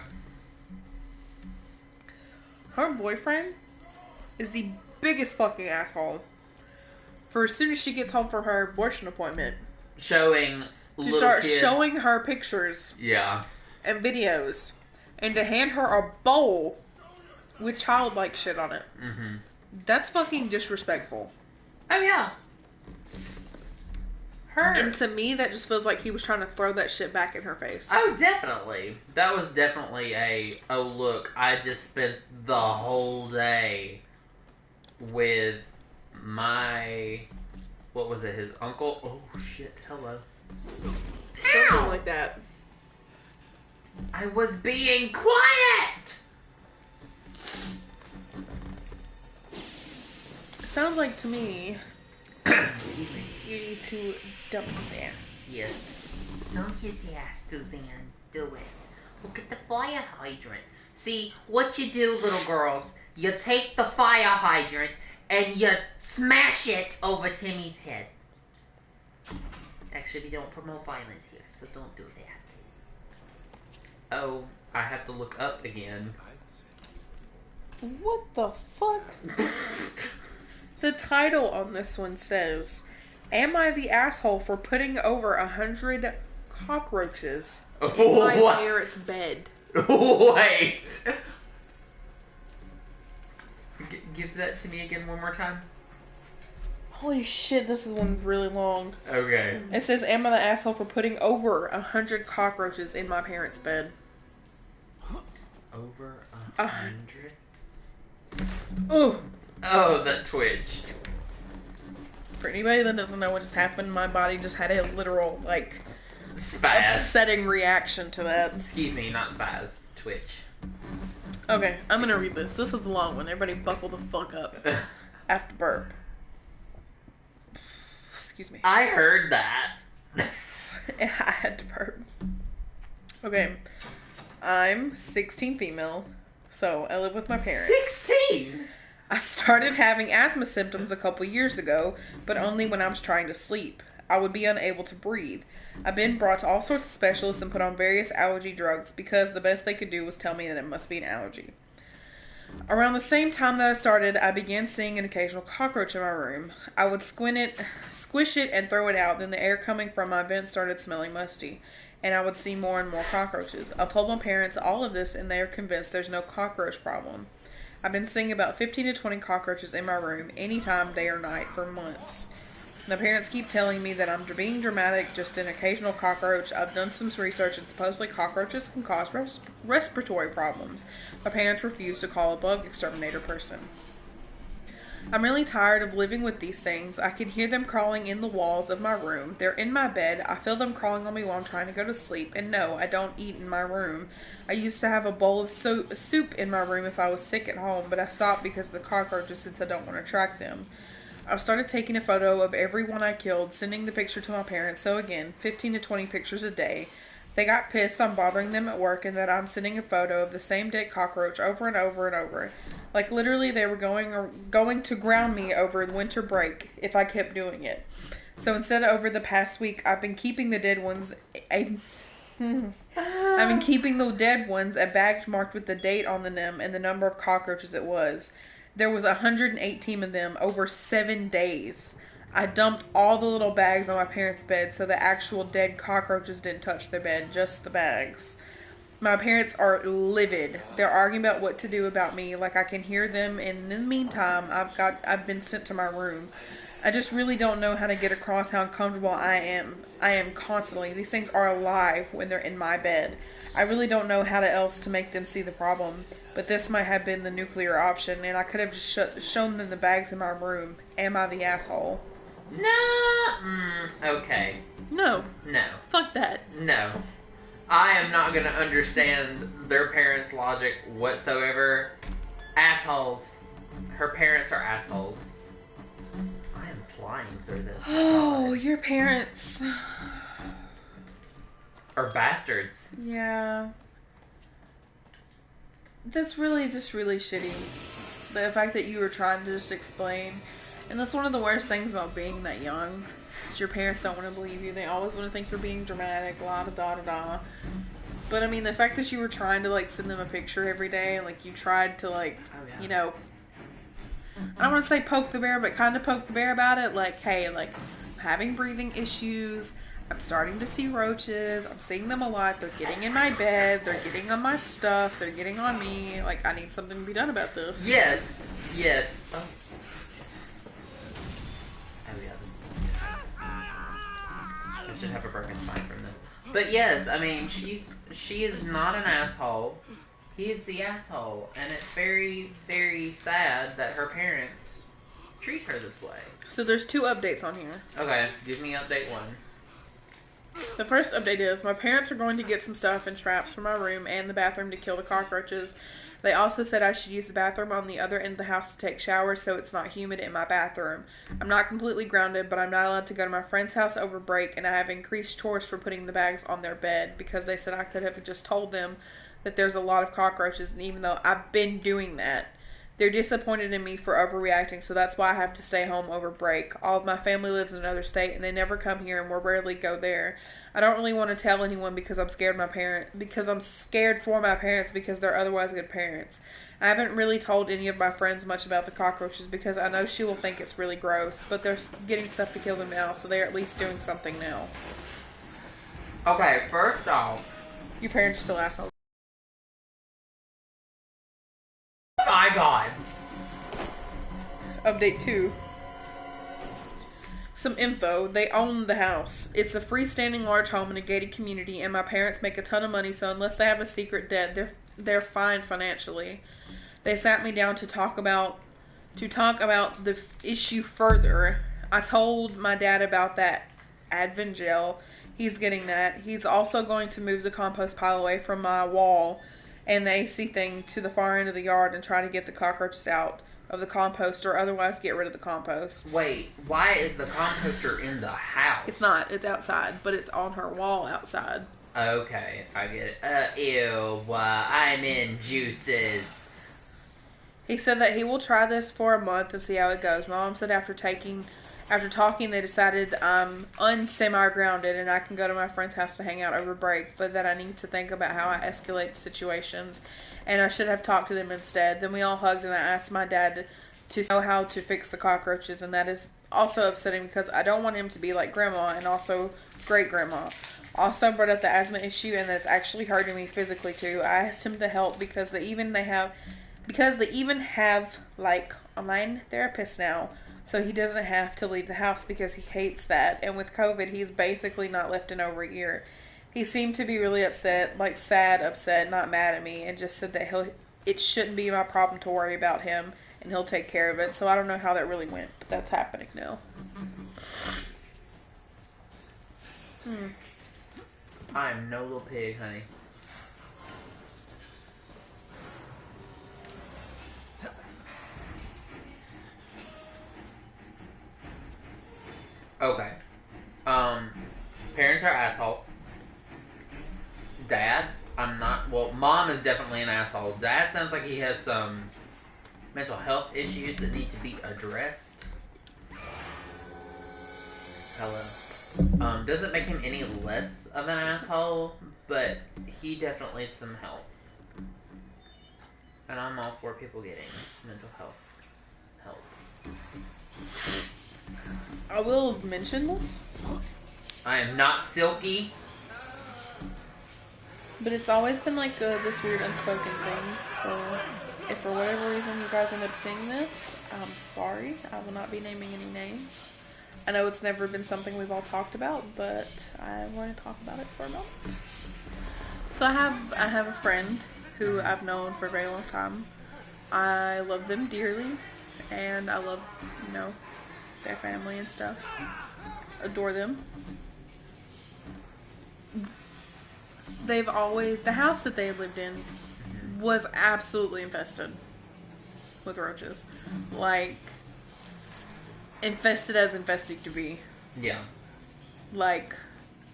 Her boyfriend is the biggest fucking asshole. For as soon as she gets home from her abortion appointment, Showing to little start kid. showing her pictures Yeah. and videos, and to hand her a bowl with childlike shit on it. Mm-hmm. That's fucking disrespectful. Oh yeah. Her. And to me, that just feels like he was trying to throw that shit back in her face. Oh, definitely. That was definitely oh look, I just spent the whole day with my, what was it, his uncle? Oh shit, hello. Something like that. I was being quiet! Sounds like to me, Excuse me. you need to dump his ass. Yes. Don't kiss the ass, Suzanne. Do it. Look at the fire hydrant. See, what you do, little girls, you take the fire hydrant and you smash it over Timmy's head. Actually, we don't promote violence here, so don't do that. Oh, I have to look up again. What the fuck? The title on this one says, "Am I the asshole for putting over 100 cockroaches in my What? parents' bed?" Wait. Give that to me again one more time. Holy shit, this is one really long. Okay. It says, "Am I the asshole for putting over 100 cockroaches in my parents' bed?" Over 100? Ooh. Oh, that twitch. For anybody that doesn't know what just happened, my body just had a literal, like, Spaz. upsetting reaction to that. Excuse me, not spaz. Twitch. Okay, I'm gonna read this. This is a long one. Everybody buckle the fuck up. I have to burp. Excuse me. I heard that. I had to burp. Okay. I'm 16 female, so I live with my parents. 16? I started having asthma symptoms a couple years ago, but only when I was trying to sleep. I would be unable to breathe. I've been brought to all sorts of specialists and put on various allergy drugs because the best they could do was tell me that it must be an allergy. Around the same time that I started, I began seeing an occasional cockroach in my room. I would squish it, and throw it out. Then the air coming from my vent started smelling musty, and I would see more and more cockroaches. I told my parents all of this, and they are convinced there's no cockroach problem. I've been seeing about 15 to 20 cockroaches in my room, anytime, day or night, for months. My parents keep telling me that I'm being dramatic, just an occasional cockroach. I've done some research and supposedly cockroaches can cause respiratory problems. My parents refuse to call a bug exterminator person. I'm really tired of living with these things. I can hear them crawling in the walls of my room. They're in my bed. I feel them crawling on me while I'm trying to go to sleep. And no, I don't eat in my room. I used to have a bowl of soup in my room if I was sick at home, but I stopped because of the cockroaches since I don't want to attract them. I started taking a photo of everyone I killed, sending the picture to my parents. So again, 15 to 20 pictures a day. They got pissed I'm bothering them at work and that I'm sending a photo of the same dead cockroach over and over and over. Like literally they were going to ground me over winter break if I kept doing it. So instead, over the past week, I've been keeping the dead ones a bag marked with the date on them and the number of cockroaches it was. There was 118 of them over 7 days. I dumped all the little bags on my parents' bed so the actual dead cockroaches didn't touch their bed, just the bags. My parents are livid. They're arguing about what to do about me, like I can hear them, and in the meantime, I've been sent to my room. I just really don't know how to get across how uncomfortable I am. I am constantly. These things are alive when they're in my bed. I really don't know how else to make them see the problem, but this might have been the nuclear option, and I could have just shown them the bags in my room. Am I the asshole? No. Okay. No. No. Fuck that. No. I am not going to understand their parents' logic whatsoever. Assholes. her parents are assholes. I am flying through this. Oh, God. your parents. Are bastards. Yeah. That's really just really shitty. The fact that you were trying to just explain. And that's one of the worst things about being that young. Is your parents don't want to believe you. They always want to think you're being dramatic, la da da da da. But I mean, the fact that you were trying to like send them a picture every day, and like you tried to like, you know, I don't want to say poke the bear, but kind of poke the bear about it. Like, hey, like, I'm having breathing issues. I'm starting to see roaches. I'm seeing them a lot. They're getting in my bed. They're getting on my stuff. They're getting on me. Like, I need something to be done about this. Yes. Yes. Oh. I should have a broken spine from this. But yes, I mean, she is not an asshole. He is the asshole. And it's very, very sad that her parents treat her this way. So there's 2 updates on here. Okay, give me update 1. The first update is, my parents are going to get some stuff and traps for my room and the bathroom to kill the cockroaches. They also said I should use the bathroom on the other end of the house to take showers so it's not humid in my bathroom. I'm not completely grounded, but I'm not allowed to go to my friend's house over break, and I have increased chores for putting the bags on their bed because they said I could have just told them that there's a lot of cockroaches, and even though I've been doing that, they're disappointed in me for overreacting, so that's why I have to stay home over break. All of my family lives in another state, and they never come here, and we'll rarely go there. I don't really want to tell anyone because I'm scared for my parents because they're otherwise good parents. I haven't really told any of my friends much about the cockroaches because I know she will think it's really gross, but they're getting stuff to kill them now, so they're at least doing something now. Okay, first off, Your parents are still assholes. my God. Update 2. Some info. They own the house. It's a freestanding large home in a gated community, and my parents make a ton of money, so unless they have a secret debt, they're fine financially. They sat me down to talk about the issue further. I told my dad about that Advent gel. He's getting that. He's also going to move the compost pile away from my wall and the AC thing to the far end of the yard and try to get the cockroaches out of the compost or otherwise get rid of the compost. Wait, why is the composter in the house? It's not. It's outside, but it's on her wall outside. Okay, I get it. Ew, I'm in juices. He said that he will try this for a month and see how it goes. My mom said after talking, they decided I'm unsemi-grounded and I can go to my friend's house to hang out over break, but that I need to think about how I escalate situations, and I should have talked to them instead. Then we all hugged and I asked my dad to know how to fix the cockroaches, and that is also upsetting because I don't want him to be like grandma and also great-grandma. Also brought up the asthma issue, and that's actually hurting me physically too. I asked him to help because they even have like online therapists now, so he doesn't have to leave the house because he hates that. And with COVID, he's basically not left in over a year. He seemed to be really upset, like sad upset, not mad at me, and just said that it shouldn't be my problem to worry about him and he'll take care of it. So I don't know how that really went, but that's happening now. I'm no little pig, honey. Okay. Parents are assholes. Dad, Mom is definitely an asshole. Dad sounds like he has some mental health issues that need to be addressed. Hello. Doesn't make him any less of an asshole, but he definitely needs some help. And I'm all for people getting mental health help. I will mention this, I am not silky. but it's always been like this weird unspoken thing. So if for whatever reason you guys end up seeing this, I'm sorry. I will not be naming any names. I know it's never been something we've all talked about, but I want to talk about it for a moment. So I have a friend who I've known for a very long time. I love them dearly, and I love, their family and stuff. Adore them. The house that they lived in was absolutely infested. with roaches. Like, infested as infested to be. Yeah. Like,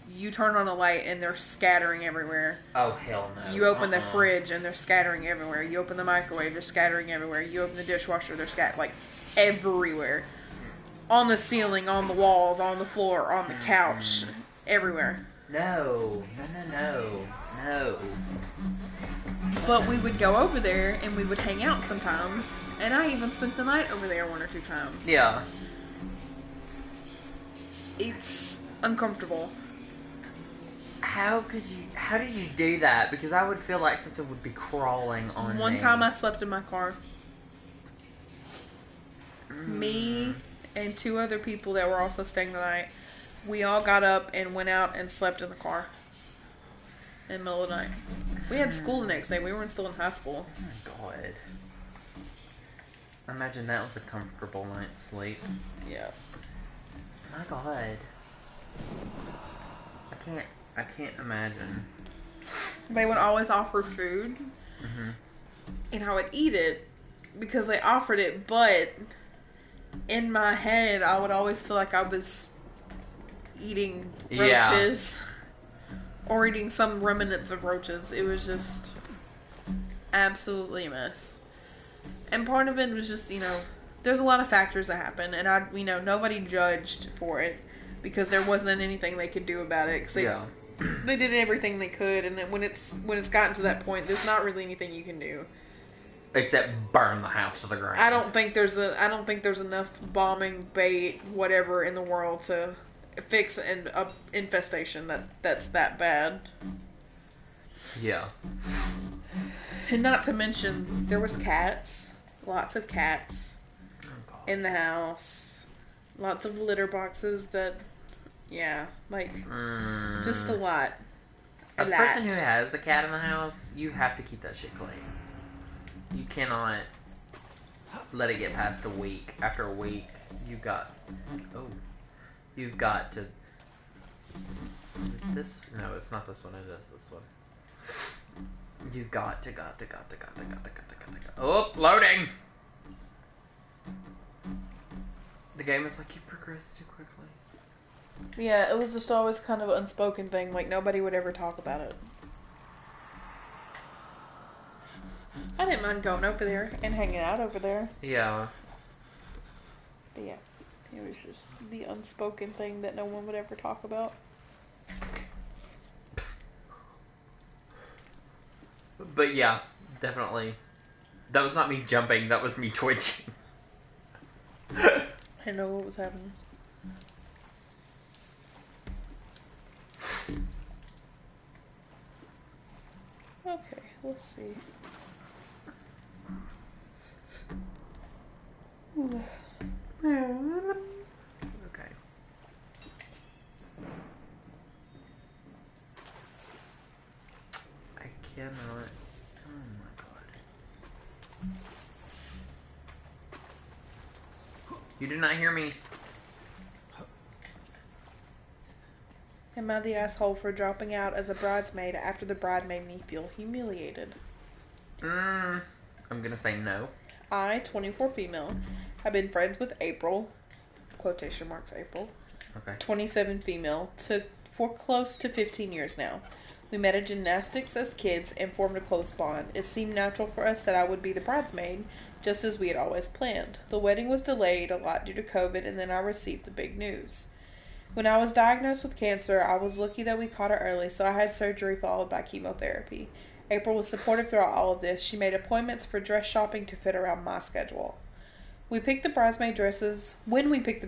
you turn on a light and they're scattering everywhere. Oh, hell no. You open the fridge and they're scattering everywhere. You open the microwave, they're scattering everywhere. You open the dishwasher, they're like, everywhere. On the ceiling, on the walls, on the floor, on the couch, everywhere. No. But we would go over there and we would hang out sometimes. And I even spent the night over there 1 or 2 times. Yeah. It's uncomfortable. How did you do that? Because I would feel like something would be crawling on me. One time I slept in my car. Me and 2 other people that were also staying the night. We all got up and went out and slept in the car. In the middle of the night. We had school the next day. We weren't still in high school. Oh my god. Imagine that was a comfortable night's sleep. Yeah. My god. I can't imagine. They would always offer food. Mm-hmm. And I would eat it because they offered it, but in my head I would always feel like I was eating roaches. Yeah. Or eating some remnants of roaches. It was just absolutely a mess. And part of it was just, there's a lot of factors that happen. And nobody judged for it because there wasn't anything they could do about it. Cause they did everything they could. And then when it's gotten to that point, there's not really anything you can do. Except burn the house to the ground. I don't think there's enough bombing, bait, whatever in the world to fix an infestation that's that bad. Yeah. And not to mention, there was cats. Lots of cats in the house. Lots of litter boxes that, just a lot. As a person who has a cat in the house, you have to keep that shit clean. You cannot let it get past a week. After a week, you've got to. Is it this? No, it's not this one. It is this one. You've got to. Oh, loading! The game is like, you progressed too quickly. Yeah, it was just always kind of an unspoken thing. Like, nobody would ever talk about it. I didn't mind going over there and hanging out over there. Yeah. But yeah, it was just the unspoken thing that no one would ever talk about. But yeah, definitely. That was not me jumping, that was me twitching. I know what was happening. Okay, let's see. Okay. I cannot. Oh my god. You did not hear me. Am I the asshole for dropping out as a bridesmaid after the bride made me feel humiliated? I'm gonna say no. I, 24 female, have been friends with April, quotation marks April, Okay. 27 female, for close to 15 years now. We met at gymnastics as kids and formed a close bond. It seemed natural for us that I would be the bridesmaid, just as we had always planned. The wedding was delayed a lot due to COVID, and then I received the big news. When I was diagnosed with cancer, I was lucky that we caught it early, so I had surgery followed by chemotherapy. April was supportive throughout all of this. She made appointments for dress shopping to fit around my schedule. We picked the bridesmaid dresses. When we picked the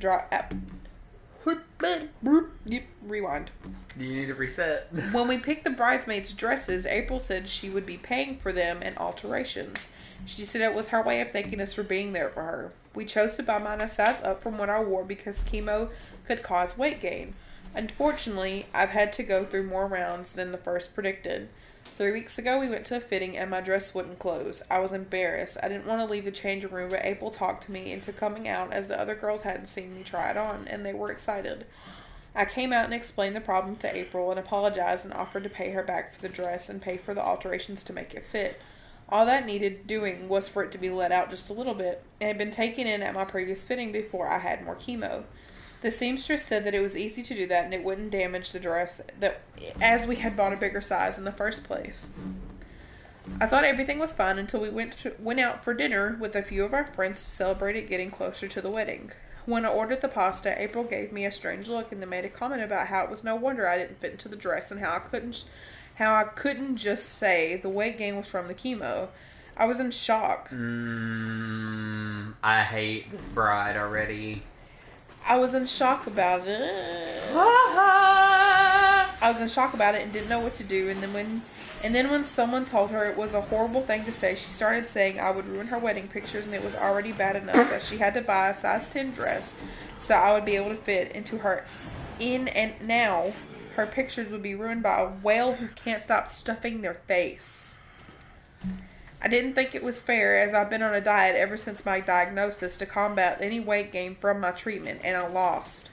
rewind. Do you need to reset? When we picked the bridesmaids' dresses, April said she would be paying for them and alterations. She said it was her way of thanking us for being there for her. We chose to buy mine a size up from what I wore because chemo could cause weight gain. Unfortunately, I've had to go through more rounds than the first predicted. 3 weeks ago, we went to a fitting and my dress wouldn't close. I was embarrassed. I didn't want to leave the changing room, but April talked to me into coming out as the other girls hadn't seen me try it on, and they were excited. I came out and explained the problem to April and apologized and offered to pay her back for the dress and pay for the alterations to make it fit. All that needed doing was for it to be let out just a little bit. It had been taken in at my previous fitting before I had more chemo. The seamstress said that it was easy to do that and it wouldn't damage the dress, that as we had bought a bigger size in the first place. I thought everything was fine until we went out for dinner with a few of our friends to celebrate it getting closer to the wedding. When I ordered the pasta, April gave me a strange look and then made a comment about how it was no wonder I didn't fit into the dress and how I couldn't just say the weight gain was from the chemo. I was in shock. I hate this bride already. I was in shock about it. And didn't know what to do. And then when someone told her it was a horrible thing to say, she started saying I would ruin her wedding pictures and it was already bad enough that she had to buy a size 10 dress so I would be able to fit into her and now her pictures would be ruined by a whale who can't stop stuffing their face. I didn't think it was fair as I've been on a diet ever since my diagnosis to combat any weight gain from my treatment, and I lost.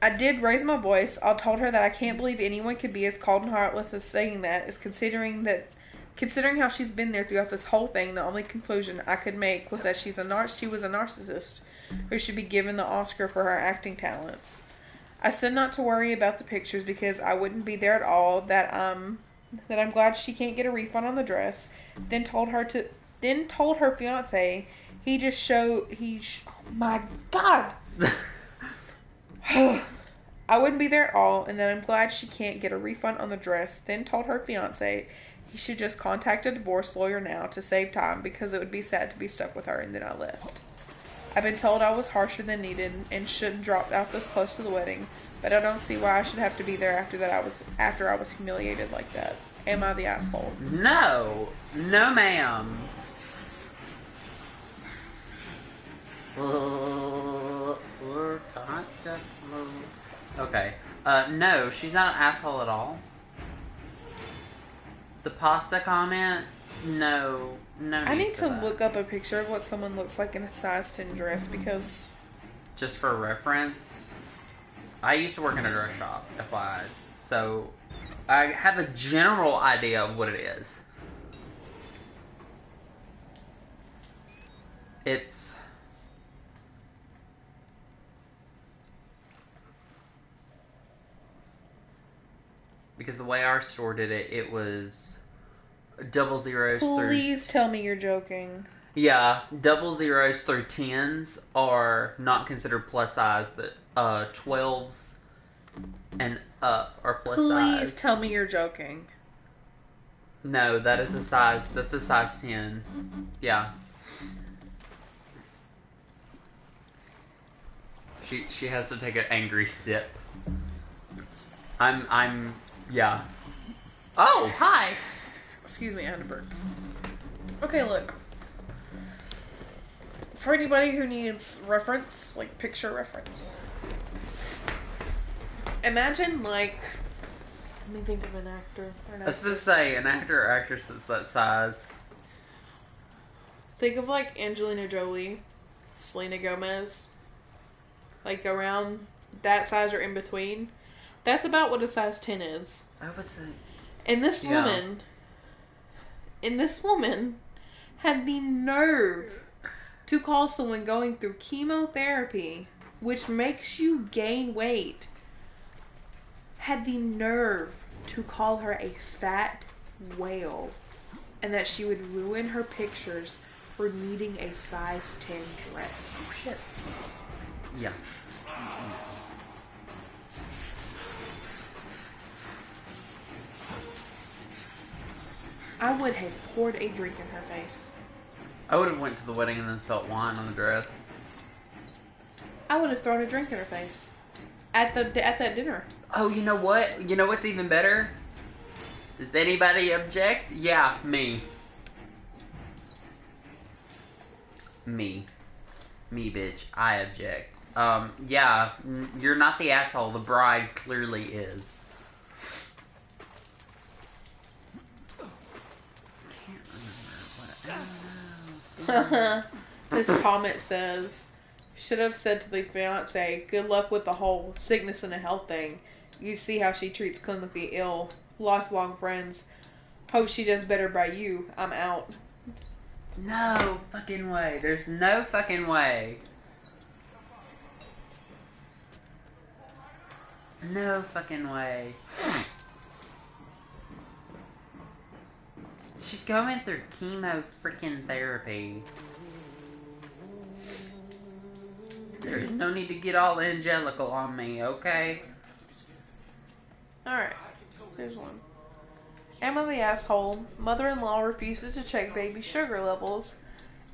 I did raise my voice. I told her that I can't believe anyone could be as cold and heartless as saying that, as considering how she's been there throughout this whole thing. The only conclusion I could make was that she was a narcissist who should be given the Oscar for her acting talents. I said not to worry about the pictures because I wouldn't be there at all, that I'm glad she can't get a refund on the dress. Then told her fiance oh my God. I wouldn't be there at all, and that I'm glad she can't get a refund on the dress. Then told her fiance he should just contact a divorce lawyer now to save time because it would be sad to be stuck with her, and then I left. I've been told I was harsher than needed and shouldn't drop out this close to the wedding, but I don't see why I should have to be there after I was humiliated like that. Am I the asshole? No, ma'am. Okay. No, she's not an asshole at all. The pasta comment, no. I need to look up a picture of what someone looks like in a size 10 dress because... Just for reference, I used to work in a dress shop, FYI. So, I have a general idea of what it is. It's... Because the way our store did it, it was 00s Please tell me you're joking. Yeah, 00s through 10s are not considered plus size, but 12s and up are plus size. Please tell me you're joking. No, that's a size 10. Yeah. She has to take an angry sip. Yeah. Oh, hi! Excuse me, I had a burp. Okay, look. For anybody who needs reference, like picture reference. Imagine, like... Let me think of an actor. Let's just say an actor or actress that's that size. Think of, like, Angelina Jolie, Selena Gomez. Like, around that size or in between. That's about what a size 10 is. I would say. And this woman had the nerve to call someone going through chemotherapy, which makes you gain weight, had the nerve to call her a fat whale, and that she would ruin her pictures for needing a size 10 dress. Oh, shit. Yeah. I would have poured a drink in her face. I would have went to the wedding and then spilled wine on the dress. I would have thrown a drink in her face. At that dinner. Oh, you know what? You know what's even better? Does anybody object? Yeah, me. Me, bitch. I object. Yeah, you're not the asshole. The bride clearly is. This comment says, should have said to the fiance, good luck with the whole sickness and a health thing. You see how she treats clinically ill, lifelong friends. Hope she does better by you. I'm out. No fucking way. There's no fucking way. No fucking way. She's going through chemo freaking therapy. There's no need to get all angelical on me, okay? Alright. Here's one. Am I the asshole? Mother-in-law refuses to check baby sugar levels.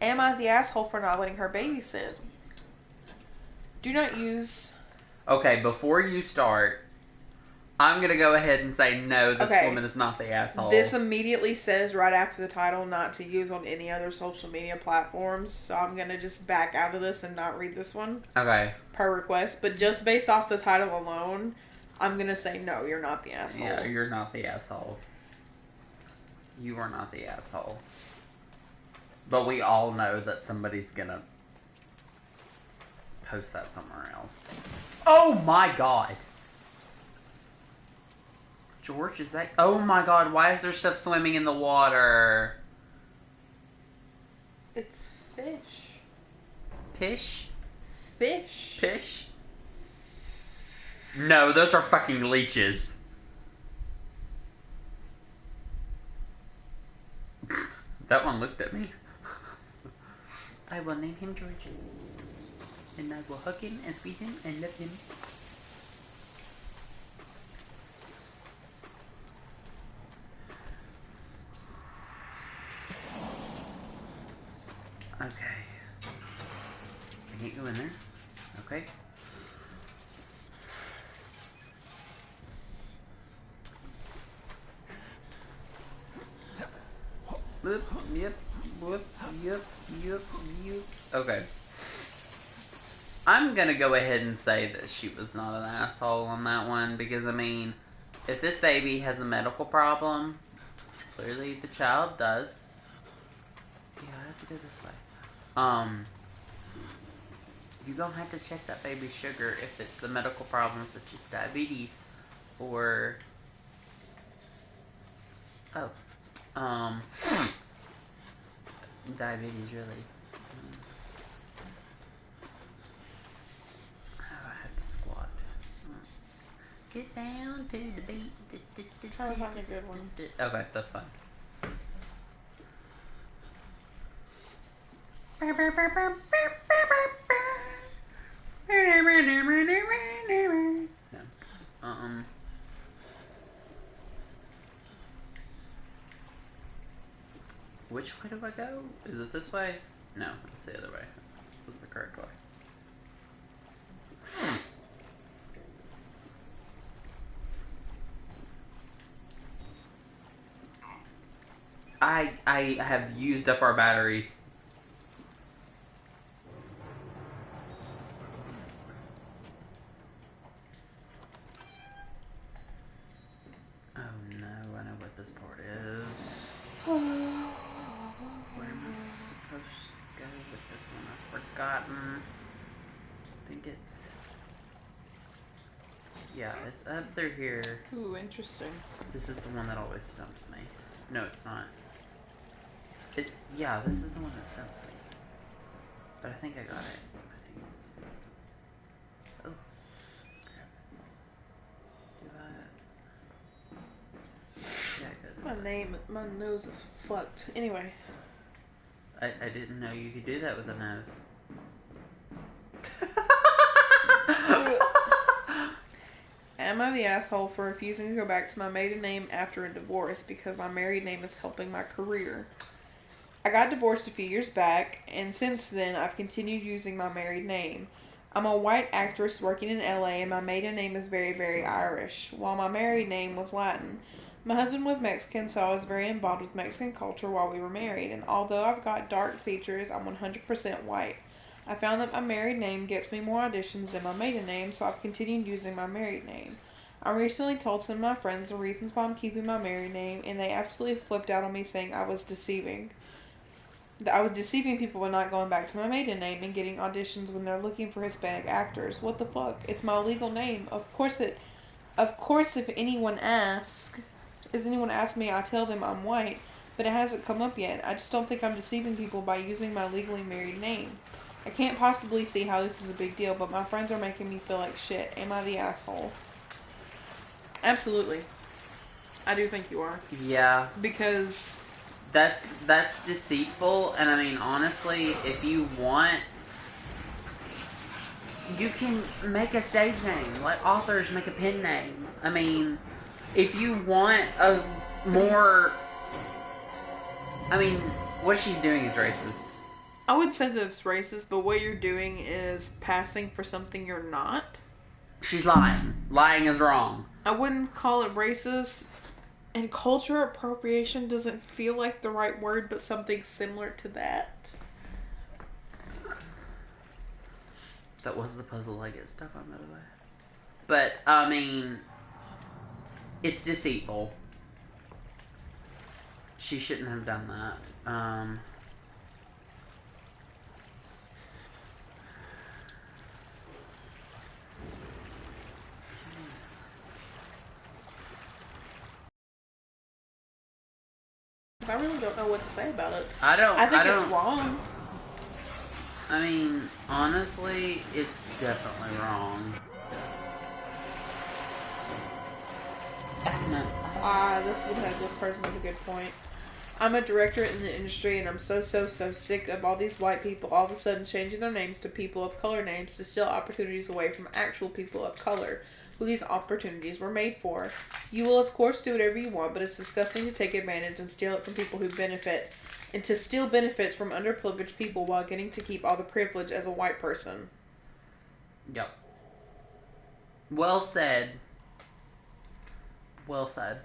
Am I the asshole for not letting her babysit? Do not use... Okay, before you start, I'm gonna go ahead and say no, this Okay. woman is not the asshole. This immediately says right after the title not to use on any other social media platforms, so I'm gonna just back out of this and not read this one Okay. per request. But just based off the title alone, I'm gonna say no, you're not the asshole. Yeah, you're not the asshole. You are not the asshole. But we all know that somebody's gonna post that somewhere else. Oh my god! George, is that... Oh my god, why is there stuff swimming in the water? It's fish. Pish? Fish. Pish? No, those are fucking leeches. That one looked at me. I will name him George. And I will hug him and squeeze him and love him. Okay. I can't go in there. Okay. Whoop, yep, whoop, yep. Okay. I'm gonna go ahead and say that she was not an asshole on that one because, I mean, if this baby has a medical problem, clearly the child does. Yeah, I have to go this way. You don't have to check that baby's sugar if it's a medical problem such as diabetes or... Oh. Diabetes, really. Oh, I have to squat. Get down to the beat. Try to find a good one. Okay, that's fine. No. Which way do I go? Is it this way? No, it's the other way. This is the correct way. I have used up our batteries. Oh no, I know what this part is. Where am I supposed to go with this one? I've forgotten. I think it's... Yeah, it's up through here. Ooh, interesting. This is the one that always stumps me. No, it's not. It's... Yeah, this is the one that stumps me. But I think I got it. Oh. Crap. Do I... Yeah, I got this. My nose is fucked. Anyway. I didn't know you could do that with a nose. Am I the asshole for refusing to go back to my maiden name after a divorce because my married name is helping my career? I got divorced a few years back, and since then I've continued using my married name. I'm a white actress working in LA, and my maiden name is very, very Irish, while my married name was Latin. My husband was Mexican, so I was very involved with Mexican culture while we were married, and although I've got dark features, I'm 100% white. I found that my married name gets me more auditions than my maiden name, so I've continued using my married name. I recently told some of my friends the reasons why I'm keeping my married name, and they absolutely flipped out on me saying I was deceiving. That I was deceiving people by not going back to my maiden name and getting auditions when they're looking for Hispanic actors. What the fuck? It's my legal name. Of course, if anyone asks, Has anyone asked me, I tell them I'm white, but it hasn't come up yet. I just don't think I'm deceiving people by using my legally married name. I can't possibly see how this is a big deal, but my friends are making me feel like shit. Am I the asshole? Absolutely. I do think you are. Yeah. Because that's deceitful, and I mean, honestly, if you want, you can make a stage name. Let authors make a pen name. I mean, if you want a more... I mean, what she's doing is racist. I would say that it's racist, but what you're doing is passing for something you're not. She's lying. Lying is wrong. I wouldn't call it racist, and culture appropriation doesn't feel like the right word, but something similar to that. That was the puzzle I get stuck on, by the way. But, I mean, it's deceitful. She shouldn't have done that. I really don't know what to say about it. I think it's wrong. I mean, honestly, it's definitely wrong. This person has a good point. I'm a director in the industry, and I'm so sick of all these white people all of a sudden changing their names to people of color names to steal opportunities away from actual people of color who these opportunities were made for. You will, of course, do whatever you want, but it's disgusting to take advantage and steal it from people who benefit, and to steal benefits from underprivileged people while getting to keep all the privilege as a white person. Yep. Well said. Well said.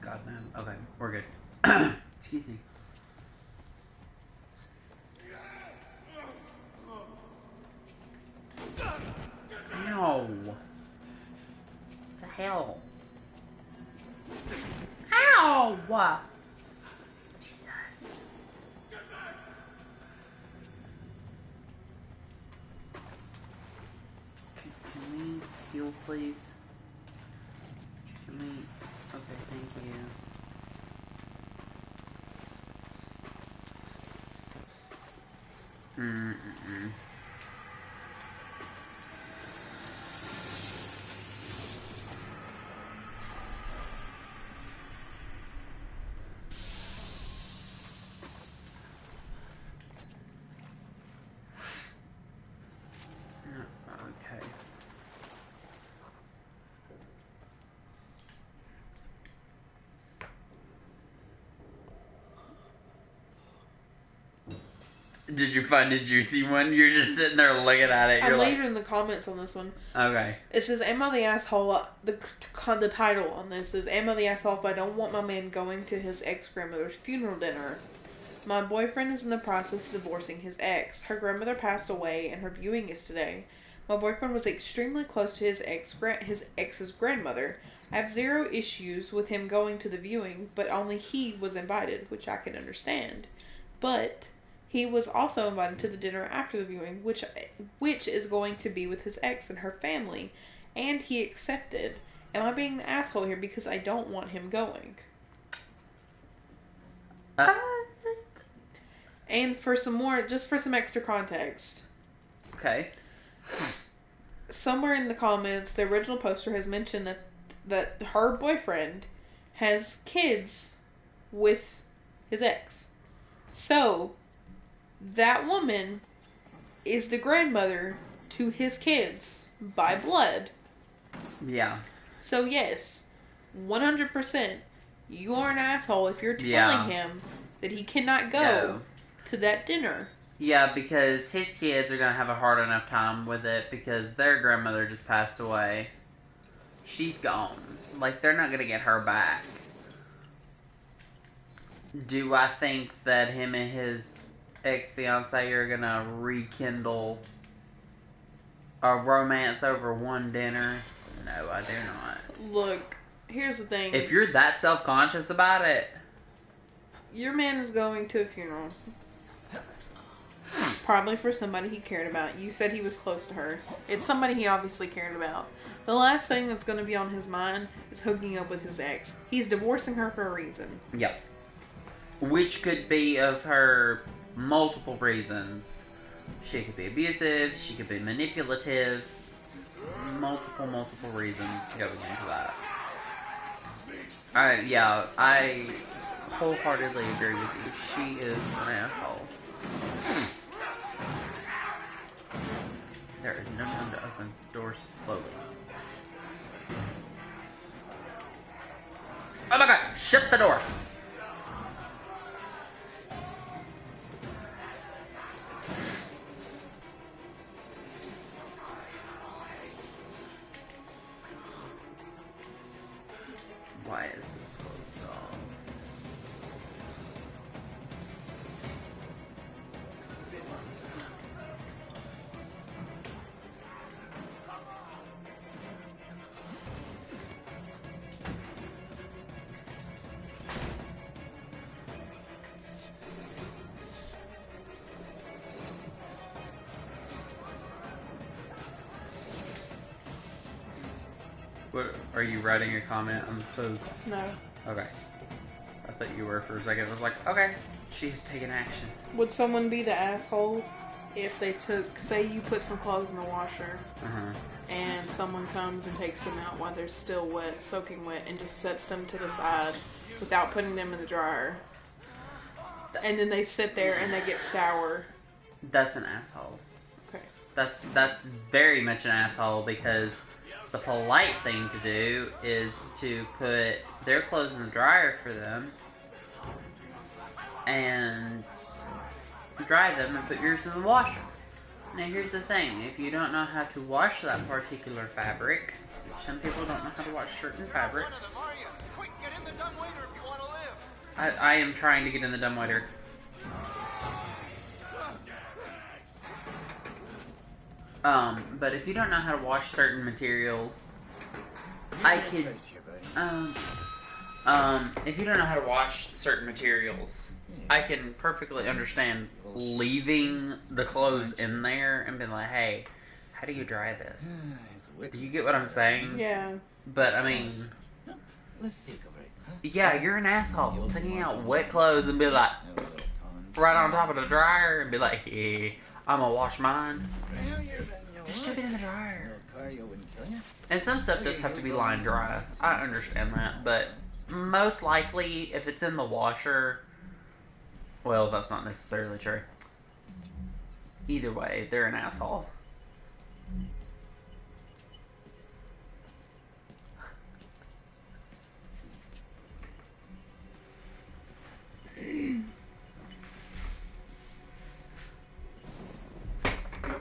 God, man. Okay, we're good. Excuse me. Ow. What the hell? Ow! Jesus. Can we heal, please? Can we... Okay, thank you. Okay. Did you find a juicy one? You're just sitting there looking at it. I'm later in the comments on this one. Okay. It says, "Am I the asshole?" The title on this is, "Am I the asshole if I don't want my man going to his ex-grandmother's funeral dinner? My boyfriend is in the process of divorcing his ex. Her grandmother passed away, and her viewing is today. My boyfriend was extremely close to his ex's grandmother. I have zero issues with him going to the viewing, but only he was invited, which I can understand. But he was also invited to the dinner after the viewing, which is going to be with his ex and her family, and he accepted. Am I being the asshole here because I don't want him going?" And for some more, just for some extra context. Okay. Somewhere in the comments, the original poster has mentioned that her boyfriend has kids with his ex. So, that woman is the grandmother to his kids by blood. Yeah. So yes, 100%, you are an asshole if you're telling Yeah. him that he cannot go Go. to that dinner. Yeah, because his kids are going to have a hard enough time with it because their grandmother just passed away. She's gone. Like, they're not going to get her back. Do I think that him and his ex-fiancée are going to rekindle a romance over one dinner? No, I do not. Look, here's the thing. If you're that self-conscious about it... Your man is going to a funeral. Probably for somebody he cared about. You said he was close to her. It's somebody he obviously cared about. The last thing that's going to be on his mind is hooking up with his ex. He's divorcing her for a reason. Yep. Which could be of her multiple reasons. She could be abusive, she could be manipulative. Multiple reasons going into that. I wholeheartedly agree with you. She is an asshole. There is no time to open doors slowly. Oh my god! Shut the door! Why is this closed off? What, are you writing a comment on this post? No. Okay. I thought you were for a second. I was like, okay, she's taking action. Would someone be the asshole if they took, say you put some clothes in the washer Uh-huh. and someone comes and takes them out while they're still wet, soaking wet, and just sets them to the side without putting them in the dryer? And then they sit there and they get sour. That's an asshole. Okay. That's very much an asshole because the polite thing to do is to put their clothes in the dryer for them and dry them and put yours in the washer. Now here's the thing, if you don't know how to wash that particular fabric, some people don't know how to wash certain fabrics. I am trying to get in the dumbwaiter. But if you don't know how to wash certain materials, I could, if you don't know how to wash certain materials, I can perfectly understand leaving the clothes in there and being like, hey, how do you dry this? Do you get what I'm saying? Yeah. But, I mean, Let's take a break, huh? yeah, you're an asshole taking out wet clothes and be like, right on top of the dryer and be like, hey, I'm gonna wash mine. Just stick it in the dryer. And some stuff does have to be line dry. I understand that, but most likely, if it's in the washer, well, that's not necessarily true. Either way, they're an asshole.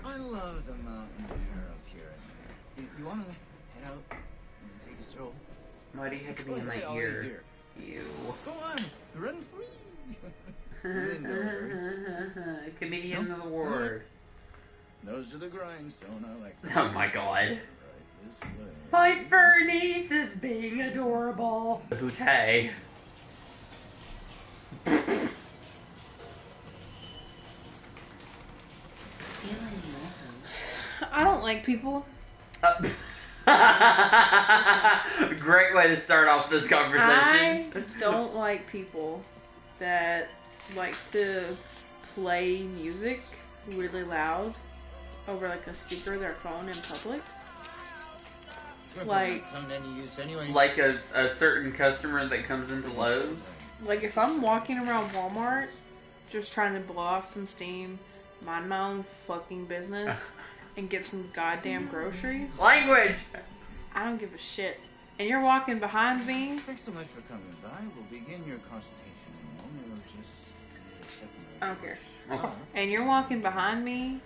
I love the mountain air up here. You want to head out and take a stroll? Why do you have to be Go in ahead, that I'll ear? wait here. You. Go on, run free. Comedian of the ward. Nose to the grindstone. I like that. Oh my god. Right this way. My fur niece is being adorable. Boutte. I don't like people. Great way to start off this I conversation. don't like people that like to play music really loud over like a speaker of their phone in public. Like, Like a certain customer that comes into Lowe's. like if I'm walking around Walmart just trying to blow off some steam, mind my own fucking business, and get some goddamn groceries. Language! I don't give a shit. And you're walking behind me. Thanks so much for coming by. We'll begin your consultation in a moment. We'll just I don't care. Okay. And you're walking behind me,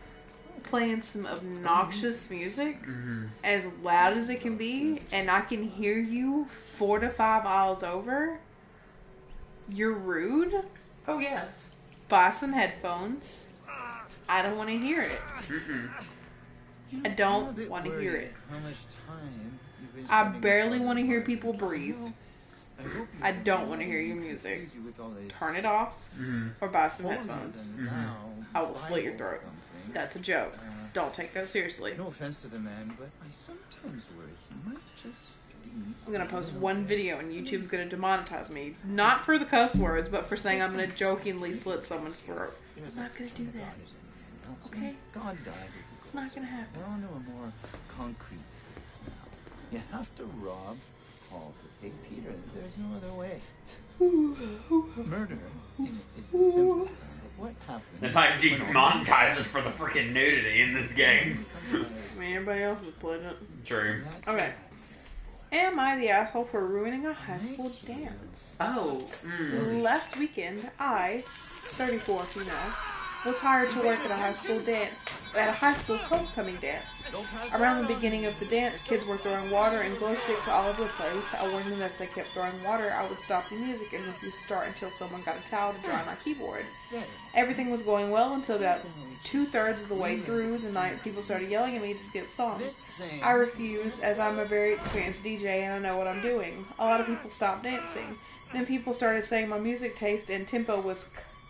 playing some obnoxious music, as loud as it can be, and I can hear you 4 to 5 aisles over. You're rude. Oh, yes. Buy some headphones. I don't want to hear it. I don't want to hear it. How much time you've been I spending barely with want to hear Father people Martin. breathe. I hope you I don't want to hear your music. confuse you with all this Turn it off or buy some holier headphones. than thou I will slit your Bible throat. thumping. That's a joke. Don't take that seriously. No offense to the man, but I sometimes worry he might just be. I'm gonna post one video and YouTube's gonna demonetize me. Not for the cuss words, but for saying I'm gonna jokingly slit someone's throat. I'm not gonna do that. Okay? God died with the It's not gonna happen. We're on to a more concrete now. You have to rob Paul to pay Peter. There's no other way. Murder is the simplest thing. But what happens? It might demonetize us for the freaking nudity in this game. I mean, everybody else is playing it. True. Okay. Am I the asshole for ruining a high school dance? Oh. Last weekend, I, 34 if you know, was hired to work at a high school's homecoming dance. Around the beginning of the dance, kids were throwing water and glow sticks all over the place. I warned them that if they kept throwing water, I would stop the music and refuse to start until someone got a towel to dry my keyboard. Everything was going well until about 2/3 of the way through the night, people started yelling at me to skip songs. I refused, as I'm a very experienced DJ and I know what I'm doing. A lot of people stopped dancing. Then people started saying my music taste and tempo was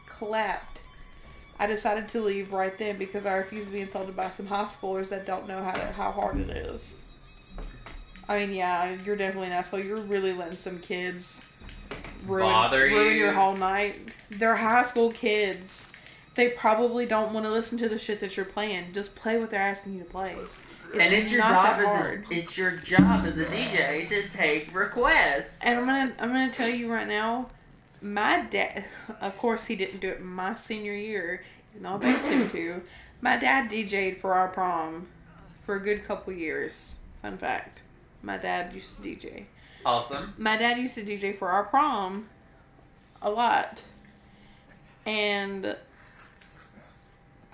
clapped. I decided to leave right then because I refuse to be insulted by some high schoolers that don't know how hard it is. I mean, yeah, you're definitely an asshole. You're really letting some kids ruin your whole night. They're high school kids. They probably don't want to listen to the shit that you're playing. Just play what they're asking you to play. It's your job it's your job as a DJ to take requests. And I'm gonna tell you right now. My dad, of course he didn't do it my senior year, even though I begged him to. My dad DJ'd for our prom for a good couple years. Fun fact. My dad used to DJ. Awesome. My dad used to DJ for our prom a lot. And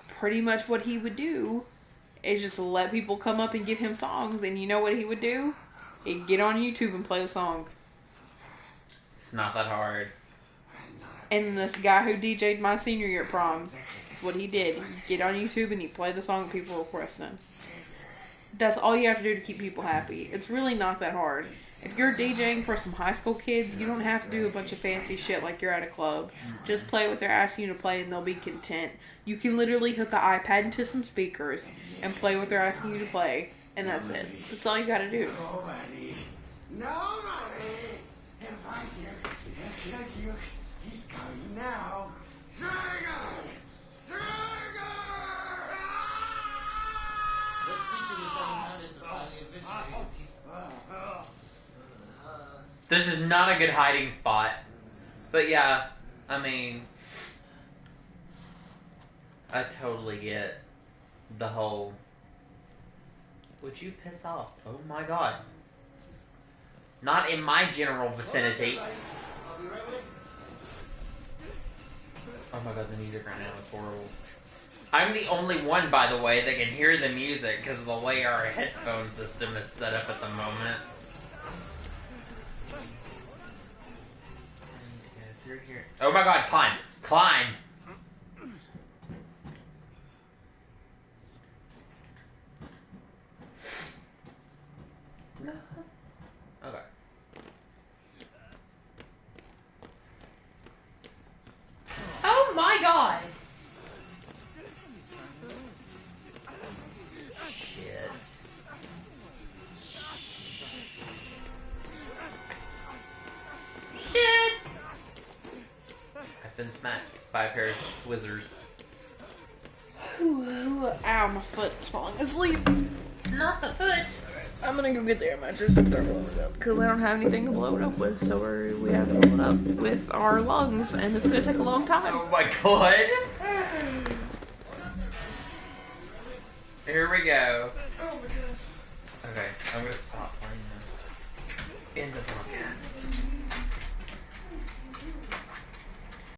pretty much what he would do is just let people come up and give him songs. And you know what he would do? He'd get on YouTube and play the song. It's not that hard. And the guy who DJ'd my senior year at prom, that's what he did. He'd get on YouTube and he'd play the song people requested. That's all you have to do to keep people happy. It's really not that hard. If you're DJing for some high school kids, you don't have to do a bunch of fancy shit like you're at a club. Just play what they're asking you to play and they'll be content. You can literally hook an iPad into some speakers and play what they're asking you to play. And that's it. That's all you gotta do. Nobody. If I hear you, he's coming now. Dragon! This is not a good hiding spot. But yeah, I mean, I totally get the whole, would you piss off? Oh my god. Not in my general vicinity. Oh my god, the music right now is horrible. I'm the only one, by the way, that can hear the music because of the way our headphone system is set up at the moment. I need to get through here. Oh my god, climb! Climb! No. Okay. Oh my god! Shit. Shit! I've been smacked by a pair of swizzers. Ooh, ow, my foot's falling asleep. Not the foot! I'm gonna go get the air mattress and start blowing it up because I don't have anything to blow it up with, so we have to blow it up with our lungs, and it's gonna take a long time. Oh my god! Here we go. Oh my gosh. Okay, I'm gonna stop playing End of the podcast.